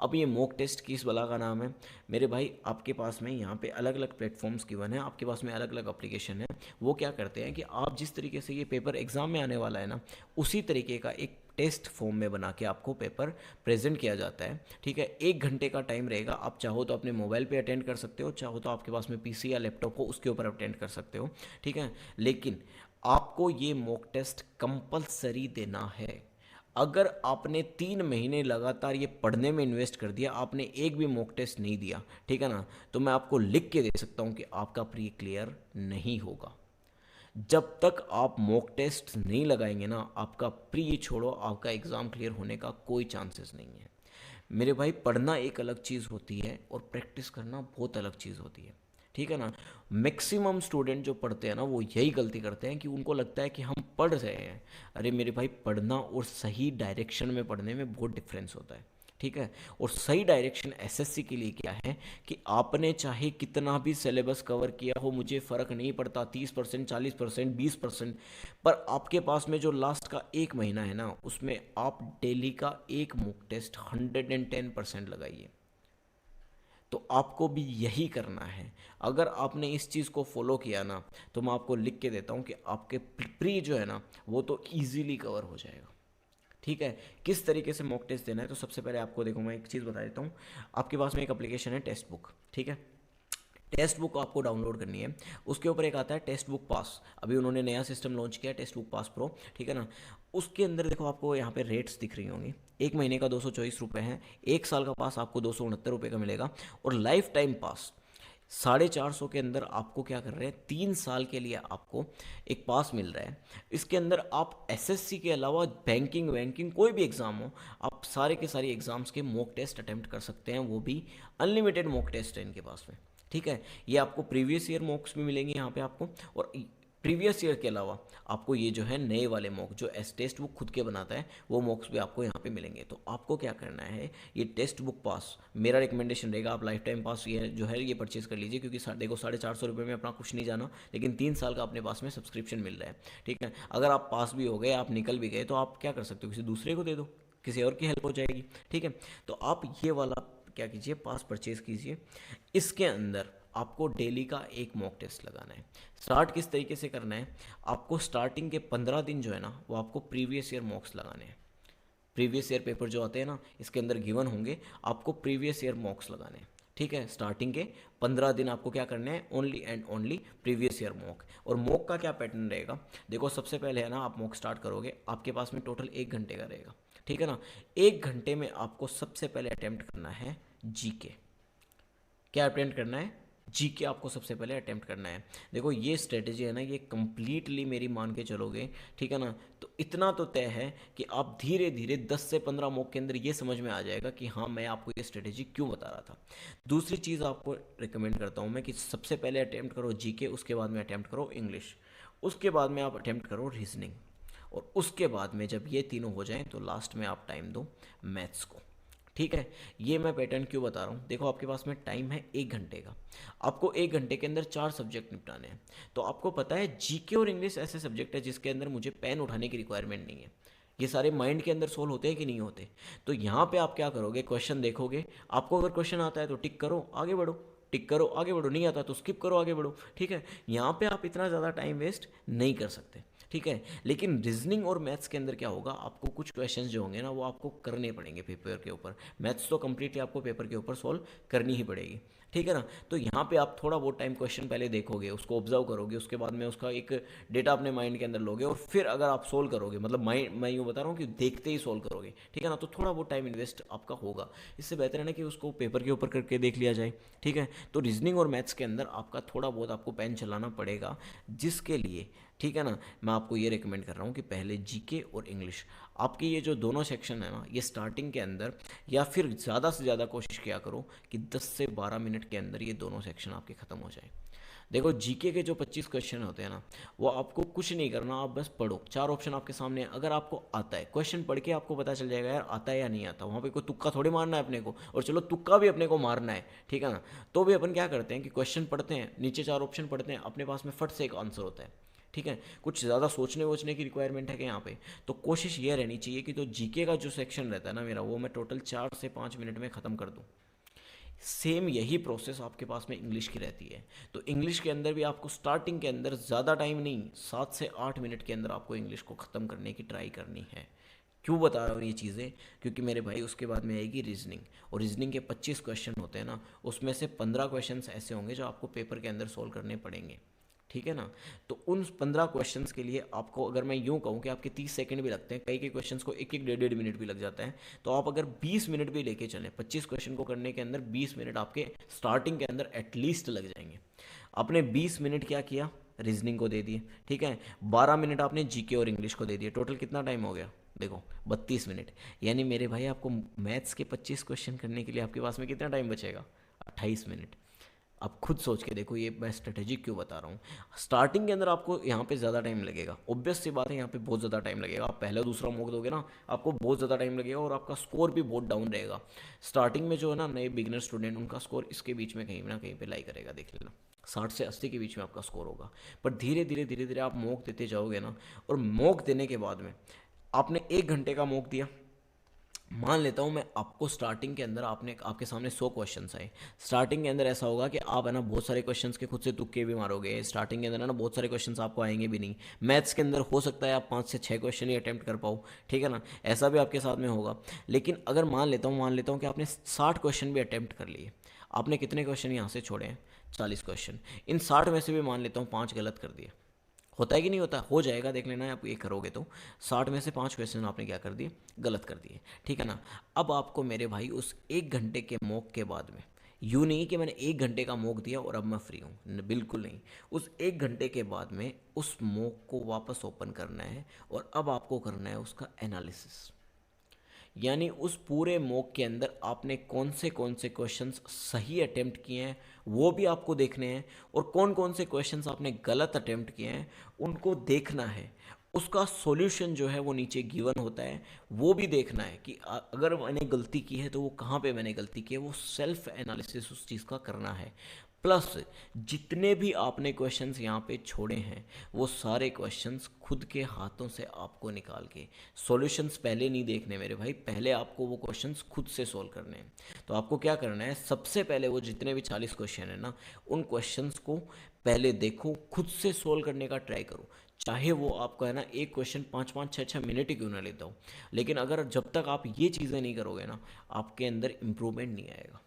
अब ये मॉक टेस्ट किस बला का नाम है मेरे भाई, आपके पास में यहाँ पे अलग अलग प्लेटफॉर्म्स गिवन है, आपके पास में अलग अलग एप्लीकेशन है। वो क्या करते हैं कि आप जिस तरीके से ये पेपर एग्ज़ाम में आने वाला है ना, उसी तरीके का एक टेस्ट फॉर्म में बना के आपको पेपर प्रेजेंट किया जाता है, ठीक है। 1 घंटे का टाइम रहेगा, आप चाहो तो अपने मोबाइल पे अटेंड कर सकते हो, चाहो तो आपके पास में पीसी या लैपटॉप हो उसके ऊपर अटेंड कर सकते हो, ठीक है। लेकिन आपको ये मॉक टेस्ट कंपलसरी देना है। अगर आपने 3 महीने लगातार ये पढ़ने में इन्वेस्ट कर दिया, आपने एक भी मॉक टेस्ट नहीं दिया, ठीक है ना, तो मैं आपको लिख के दे सकता हूँ कि आपका प्री क्लियर नहीं होगा। जब तक आप मॉक टेस्ट नहीं लगाएंगे ना, आपका प्री छोड़ो, आपका एग्ज़ाम क्लियर होने का कोई चांसेस नहीं है। मेरे भाई, पढ़ना एक अलग चीज़ होती है और प्रैक्टिस करना बहुत अलग चीज़ होती है, ठीक है ना। मैक्सिमम स्टूडेंट जो पढ़ते हैं ना, वो यही गलती करते हैं कि उनको लगता है कि हम पढ़ रहे हैं। अरे मेरे भाई, पढ़ना और सही डायरेक्शन में पढ़ने में बहुत डिफरेंस होता है, ठीक है। और सही डायरेक्शन एसएससी के लिए क्या है कि आपने चाहे कितना भी सिलेबस कवर किया हो, मुझे फ़र्क नहीं पड़ता, 30%, 40%, 20%, पर आपके पास में जो लास्ट का एक महीना है ना, उसमें आप डेली का एक मॉक टेस्ट 110% लगाइए। तो आपको भी यही करना है। अगर आपने इस चीज़ को फॉलो किया ना, तो मैं आपको लिख के देता हूँ कि आपके प्री जो है ना, वो तो ईजीली कवर हो जाएगा, ठीक है। किस तरीके से मॉक टेस्ट देना है, तो सबसे पहले आपको देखो मैं एक चीज़ बता देता हूँ। आपके पास में एक एप्लीकेशन है टेस्ट बुक, ठीक है। टेस्ट बुक आपको डाउनलोड करनी है। उसके ऊपर एक आता है टेस्ट बुक पास, अभी उन्होंने नया सिस्टम लॉन्च किया है, टेस्ट बुक पास प्रो, ठीक है ना। उसके अंदर देखो आपको यहाँ पे रेट्स दिख रही होंगी। एक महीने का 224 रुपये है, एक साल का पास आपको 269 रुपये का मिलेगा, और लाइफ टाइम पास 450 के अंदर आपको क्या कर रहे हैं, 3 साल के लिए आपको एक पास मिल रहा है। इसके अंदर आप एसएससी के अलावा बैंकिंग वैंकिंग कोई भी एग्ज़ाम हो, आप सारे के सारे एग्ज़ाम्स के मॉक टेस्ट अटेम्प्ट कर सकते हैं, वो भी अनलिमिटेड मॉक टेस्ट है इनके पास में, ठीक है। ये आपको प्रीवियस ईयर मॉक्स भी मिलेंगे यहाँ पे आपको, और प्रीवियस ईयर के अलावा आपको ये जो है नए वाले मॉक जो एस टेस्ट बुक खुद के बनाता है, वो मॉक्स भी आपको यहाँ पे मिलेंगे। तो आपको क्या करना है, ये टेस्ट बुक पास मेरा रिकमेंडेशन रहेगा, आप लाइफ टाइम पास ये जो है ये परचेज कर लीजिए, क्योंकि देखो 450 रुपये में अपना कुछ नहीं जाना, लेकिन 3 साल का अपने पास में सब्सक्रिप्शन मिल रहा है, ठीक है। अगर आप पास भी हो गए, आप निकल भी गए, तो आप क्या कर सकते हो, किसी दूसरे को दे दो, किसी और की हेल्प हो जाएगी, ठीक है। तो आप ये वाला क्या कीजिए, पास परचेज कीजिए। इसके अंदर आपको डेली का एक मॉक टेस्ट लगाना है। स्टार्ट किस तरीके से करना है, आपको स्टार्टिंग के 15 दिन जो है ना, वो आपको प्रीवियस ईयर मॉक्स लगाने हैं। प्रीवियस ईयर पेपर जो आते हैं ना, इसके अंदर गिवन होंगे, आपको प्रीवियस ईयर मॉक्स लगाने हैं, ठीक है। स्टार्टिंग के 15 दिन आपको क्या करना है, only and only previous year mock. और मॉक का क्या पैटर्न रहेगा, देखो सबसे पहले है ना, आप मॉक स्टार्ट करोगे, आपके पास में टोटल 1 घंटे का रहेगा, ठीक है ना। 1 घंटे में आपको सबसे पहले अटेम्प्ट करना है जीके। क्या अटेम्प्ट करना है, जीके आपको सबसे पहले अटेम्प्ट करना है। देखो ये स्ट्रेटेजी है ना, ये कंप्लीटली मेरी मान के चलोगे, ठीक है ना, तो इतना तो तय है कि आप धीरे धीरे 10 से 15 मॉक के अंदर ये समझ में आ जाएगा कि हाँ, मैं आपको ये स्ट्रेटेजी क्यों बता रहा था। दूसरी चीज़ आपको रिकमेंड करता हूँ मैं कि सबसे पहले अटेम्प्ट करो जीके, उसके बाद में अटेम्प्ट करो इंग्लिश, उसके बाद में आप अटेम्प्ट करो रीजनिंग, और उसके बाद में जब ये तीनों हो जाएं, तो लास्ट में आप टाइम दो मैथ्स को, ठीक है। ये मैं पैटर्न क्यों बता रहा हूँ, देखो आपके पास में टाइम है 1 घंटे का, आपको 1 घंटे के अंदर 4 सब्जेक्ट निपटाने हैं। तो आपको पता है जीके और इंग्लिश ऐसे सब्जेक्ट है जिसके अंदर मुझे पेन उठाने की रिक्वायरमेंट नहीं है, ये सारे माइंड के अंदर सोल्व होते हैं कि नहीं होते। तो यहाँ पे आप क्या करोगे, क्वेश्चन देखोगे, आपको अगर क्वेश्चन आता है तो टिक करो आगे बढ़ो, टिक करो आगे बढ़ो, नहीं आता तो स्किप करो आगे बढ़ो, ठीक है। यहाँ पे आप इतना ज़्यादा टाइम वेस्ट नहीं कर सकते, ठीक है। लेकिन रीजनिंग और मैथ्स के अंदर क्या होगा, आपको कुछ क्वेश्चंस जो होंगे ना, वो आपको करने पड़ेंगे पेपर के ऊपर। मैथ्स तो कंप्लीटली आपको पेपर के ऊपर सॉल्व करनी ही पड़ेगी, ठीक है ना। तो यहाँ पे आप थोड़ा बहुत टाइम क्वेश्चन पहले देखोगे, उसको ऑब्जर्व करोगे, उसके बाद में उसका एक डेटा अपने माइंड के अंदर लोगे, और फिर अगर आप सोल्व करोगे, मतलब माइंड, मैं यूँ बता रहा हूँ कि देखते ही सोल्व करोगे, ठीक है ना, तो थोड़ा बहुत टाइम इन्वेस्ट आपका होगा। इससे बेहतर है ना कि उसको पेपर के ऊपर करके देख लिया जाए, ठीक है। तो रीजनिंग और मैथ्स के अंदर आपका थोड़ा बहुत आपको पेन चलाना पड़ेगा, जिसके लिए, ठीक है ना, मैं आपको ये रिकमेंड कर रहा हूँ कि पहले जीके और इंग्लिश, आपके ये जो दोनों सेक्शन है ना, ये स्टार्टिंग के अंदर, या फिर ज़्यादा से ज़्यादा कोशिश किया करो कि 10 से 12 मिनट के अंदर ये दोनों सेक्शन आपके ख़त्म हो जाए। देखो जीके के जो 25 क्वेश्चन होते हैं ना, वो आपको कुछ नहीं करना, आप बस पढ़ो, 4 ऑप्शन आपके सामने है, अगर आपको आता है, क्वेश्चन पढ़ के आपको पता चल जाएगा यार आता है या नहीं आता, वहाँ पे कोई तुक्का थोड़ी मारना है अपने को, और चलो तुक्का भी अपने को मारना है, ठीक है ना, तो भी अपन क्या करते हैं कि क्वेश्चन पढ़ते हैं, नीचे 4 ऑप्शन पढ़ते हैं, अपने पास में फट से एक आंसर होता है, ठीक है। कुछ ज़्यादा सोचने वोचने की रिक्वायरमेंट है कि यहाँ पे, तो कोशिश ये रहनी चाहिए कि तो जीके का जो सेक्शन रहता है ना मेरा, वो मैं टोटल 4 से 5 मिनट में ख़त्म कर दूँ। सेम यही प्रोसेस आपके पास में इंग्लिश की रहती है। तो इंग्लिश के अंदर भी आपको स्टार्टिंग के अंदर ज़्यादा टाइम नहीं, 7 से 8 मिनट के अंदर आपको इंग्लिश को ख़त्म करने की ट्राई करनी है। क्यों बता रहा हूँ ये चीज़ें, क्योंकि मेरे भाई उसके बाद में आएगी रीजनिंग, और रीजनिंग के 25 क्वेश्चन होते हैं ना, उसमें से 15 क्वेश्चन ऐसे होंगे जो आपको पेपर के अंदर सोल्व करने पड़ेंगे, ठीक है ना। तो उन 15 क्वेश्चंस के लिए आपको, अगर मैं यूँ कहूँ कि आपके 30 सेकंड भी लगते हैं, कई कई क्वेश्चंस को एक एक डेढ़ मिनट भी लग जाता है, तो आप अगर 20 मिनट भी लेके चलें, 25 क्वेश्चन को करने के अंदर 20 मिनट आपके स्टार्टिंग के अंदर एटलीस्ट लग जाएंगे। आपने 20 मिनट क्या किया, रीजनिंग को दे दिए, ठीक है। 12 मिनट आपने जीके और इंग्लिश को दे दिए, टोटल कितना टाइम हो गया, देखो 32 मिनट। यानी मेरे भाई आपको मैथ्स के 25 क्वेश्चन करने के लिए आपके पास में कितना टाइम बचेगा, 28 मिनट। आप खुद सोच के देखो, ये मैं स्ट्रेटेजिक क्यों बता रहा हूँ। स्टार्टिंग के अंदर आपको यहाँ पे ज़्यादा टाइम लगेगा, ऑब्वियस सी बात है, यहाँ पे बहुत ज़्यादा टाइम लगेगा। आप पहला दूसरा मॉक दोगे ना, आपको बहुत ज़्यादा टाइम लगेगा और आपका स्कोर भी बहुत डाउन रहेगा। स्टार्टिंग में जो है ना, नए बिगनर स्टूडेंट, उनका स्कोर इसके बीच में कहीं ना कहीं पे लाई करेगा, देख लेना 60 से 80 के बीच में आपका स्कोर होगा। पर धीरे धीरे धीरे धीरे आप मॉक देते जाओगे ना, और मॉक देने के बाद में आपने 1 घंटे का मॉक दिया, मान लेता हूँ मैं, आपको स्टार्टिंग के अंदर आपने, आपके सामने 100 क्वेश्चंस आए। स्टार्टिंग के अंदर ऐसा होगा कि आप है ना बहुत सारे क्वेश्चंस के खुद से तुक्के भी मारोगे। स्टार्टिंग के अंदर है ना बहुत सारे क्वेश्चंस आपको आएंगे भी नहीं। मैथ्स के अंदर हो सकता है आप 5 से 6 क्वेश्चन ही अटैम्प्ट कर पाओ, ठीक है ना, ऐसा भी आपके साथ में होगा। लेकिन अगर मान लेता हूँ कि आपने 60 क्वेश्चन भी अटैम्प्ट कर लिए, आपने कितने क्वेश्चन यहाँ से छोड़े हैं, 40 क्वेश्चन। इन 60 में से भी मान लेता हूँ 5 गलत कर दिए, होता है कि नहीं होता, हो जाएगा, देख लेना आप ये करोगे तो। 60 में से 5 क्वेश्चन आपने क्या कर दिए, गलत कर दिए, ठीक है ना। अब आपको मेरे भाई उस 1 घंटे के मॉक के बाद में, यूँ नहीं कि मैंने 1 घंटे का मॉक दिया और अब मैं फ्री हूँ, बिल्कुल नहीं। उस 1 घंटे के बाद में उस मॉक को वापस ओपन करना है और अब आपको करना है उसका एनालिसिस। यानी उस पूरे मॉक के अंदर आपने कौन से क्वेश्चंस सही अटेम्प्ट किए हैं वो भी आपको देखने हैं, और कौन कौन से क्वेश्चंस आपने गलत अटेम्प्ट किए हैं उनको देखना है। उसका सॉल्यूशन जो है वो नीचे गिवन होता है, वो भी देखना है कि अगर मैंने गलती की है तो वो कहाँ पे मैंने गलती की है, वो सेल्फ एनालिसिस उस चीज़ का करना है। प्लस जितने भी आपने क्वेश्चंस यहाँ पे छोड़े हैं, वो सारे क्वेश्चंस खुद के हाथों से आपको निकाल के, सॉल्यूशंस पहले नहीं देखने मेरे भाई, पहले आपको वो क्वेश्चंस खुद से सॉल्व करने हैं। तो आपको क्या करना है, सबसे पहले वो जितने भी 40 क्वेश्चन है ना, उन क्वेश्चंस को पहले देखो, खुद से सोल्व करने का ट्राई करो। चाहे वो आपका है ना एक क्वेश्चन 5-5, 6-6 मिनट ही क्यों ना लेता हो, लेकिन अगर जब तक आप ये चीज़ें नहीं करोगे ना, आपके अंदर इम्प्रूवमेंट नहीं आएगा,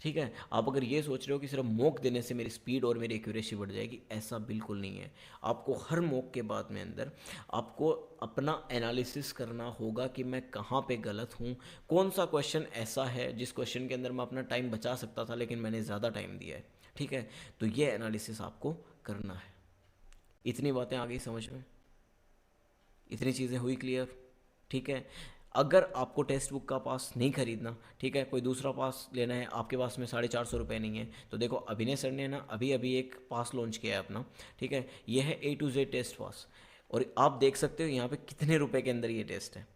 ठीक है। आप अगर ये सोच रहे हो कि सिर्फ मॉक देने से मेरी स्पीड और मेरी एक्यूरेसी बढ़ जाएगी, ऐसा बिल्कुल नहीं है। आपको हर मॉक के बाद में अंदर आपको अपना एनालिसिस करना होगा कि मैं कहाँ पे गलत हूँ, कौन सा क्वेश्चन ऐसा है जिस क्वेश्चन के अंदर मैं अपना टाइम बचा सकता था लेकिन मैंने ज़्यादा टाइम दिया है, ठीक है। तो ये एनालिसिस आपको करना है। इतनी बातें आ गई समझ में, इतनी चीज़ें हुई क्लियर, ठीक है। अगर आपको टेक्स्ट बुक का पास नहीं खरीदना, ठीक है, कोई दूसरा पास लेना है, आपके पास में 450 रुपये नहीं है, तो देखो अभिनय सर ने ना अभी अभी एक पास लॉन्च किया है अपना, ठीक है। ये है A to Z test pass, और आप देख सकते हो यहाँ पे कितने रुपए के अंदर ये टेस्ट है।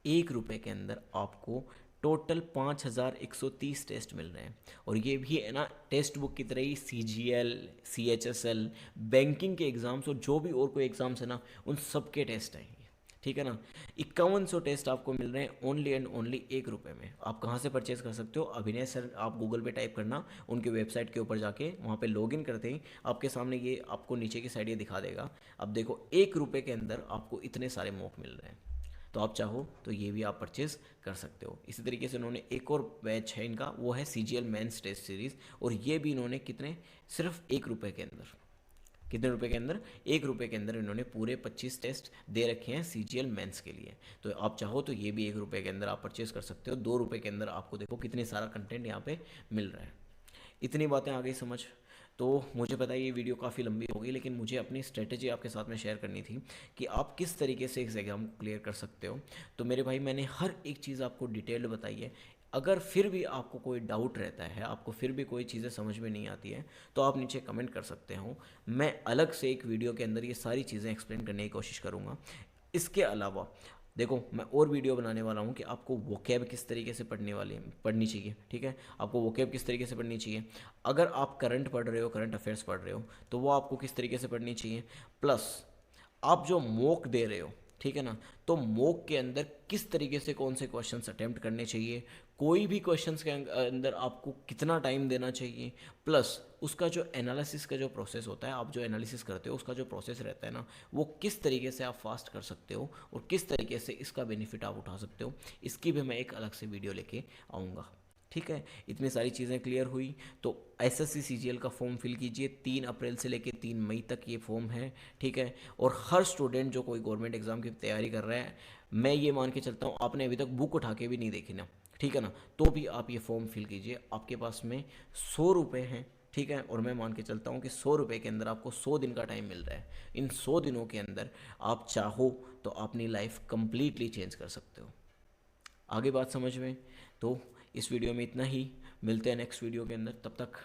1 रुपये के अंदर आपको टोटल 5130 टेस्ट मिल रहे हैं। और ये भी है ना टेक्स्ट बुक की तरह ही CGL, CHSL, बैंकिंग के एग्ज़ाम्स और जो भी और कोई एग्ज़ाम्स है ना, उन सब के टेस्ट हैं ये, ठीक है ना। 5100 टेस्ट आपको मिल रहे हैं ओनली एंड ओनली 1 रुपये में। आप कहाँ से परचेज कर सकते हो, अभिनय सर आप गूगल पे टाइप करना, उनकी वेबसाइट के ऊपर जाके वहाँ पे लॉगिन करते ही आपके सामने ये आपको नीचे की साइड ये दिखा देगा। अब देखो 1 रुपये के अंदर आपको इतने सारे मॉक मिल रहे हैं, तो आप चाहो तो ये भी आप परचेज़ कर सकते हो। इसी तरीके से उन्होंने एक और बैच है इनका, वो है CGL मेंस टेस्ट सीरीज़, और ये भी इन्होंने कितने, सिर्फ 1 रुपये के अंदर, कितने रुपए के अंदर, 1 रुपये के अंदर इन्होंने पूरे 25 टेस्ट दे रखे हैं CGL मेंस के लिए। तो आप चाहो तो ये भी 1 रुपये के अंदर आप परचेज़ कर सकते हो। 2 रुपये के अंदर आपको देखो कितने सारा कंटेंट यहाँ पे मिल रहा है। इतनी बातें आ गई समझ। तो मुझे पता है ये वीडियो काफ़ी लंबी हो गई, लेकिन मुझे अपनी स्ट्रेटेजी आपके साथ में शेयर करनी थी कि आप किस तरीके से इस एग्ज़ाम को क्लियर कर सकते हो। तो मेरे भाई मैंने हर एक चीज़ आपको डिटेल्ड बताई है। अगर फिर भी आपको कोई डाउट रहता है, आपको फिर भी कोई चीज़ें समझ में नहीं आती है, तो आप नीचे कमेंट कर सकते हो। मैं अलग से एक वीडियो के अंदर ये सारी चीज़ें एक्सप्लेन करने की कोशिश करूँगा। इसके अलावा देखो मैं और वीडियो बनाने वाला हूँ कि आपको वोकैब किस तरीके से पढ़नी चाहिए, ठीक है। आपको वोकैब किस तरीके से पढ़नी चाहिए, अगर आप करंट पढ़ रहे हो, करंट अफेयर्स पढ़ रहे हो, तो वो आपको किस तरीके से पढ़नी चाहिए। प्लस आप जो मॉक दे रहे हो, ठीक है ना, तो मॉक के अंदर किस तरीके से कौन से क्वेश्चंस अटेम्प्ट करने चाहिए, कोई भी क्वेश्चंस के अंदर आपको कितना टाइम देना चाहिए, प्लस उसका जो एनालिसिस का जो प्रोसेस होता है, आप जो एनालिसिस करते हो उसका जो प्रोसेस रहता है ना, वो किस तरीके से आप फास्ट कर सकते हो और किस तरीके से इसका बेनिफिट आप उठा सकते हो, इसकी भी मैं एक अलग से वीडियो लेके आऊँगा, ठीक है, इतनी सारी चीज़ें क्लियर हुई। तो एसएससी सीजीएल का फॉर्म फिल कीजिए, 3 अप्रैल से लेकर 3 मई तक ये फॉर्म है, ठीक है। और हर स्टूडेंट जो कोई गवर्नमेंट एग्ज़ाम की तैयारी कर रहा है, मैं ये मान के चलता हूँ आपने अभी तक बुक उठा के भी नहीं देखी ना, ठीक है ना, तो भी आप ये फॉर्म फिल कीजिए। आपके पास में 100 रुपये हैं, ठीक है, और मैं मान के चलता हूँ कि 100 रुपये के अंदर आपको 100 दिन का टाइम मिल रहा है। इन 100 दिनों के अंदर आप चाहो तो अपनी लाइफ कंप्लीटली चेंज कर सकते हो। आगे बात समझ में? तो इस वीडियो में इतना ही, मिलते हैं नेक्स्ट वीडियो के अंदर। तब तक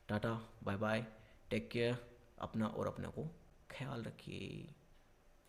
tata bye bye, take care, अपना और अपने को ख्याल रखिए।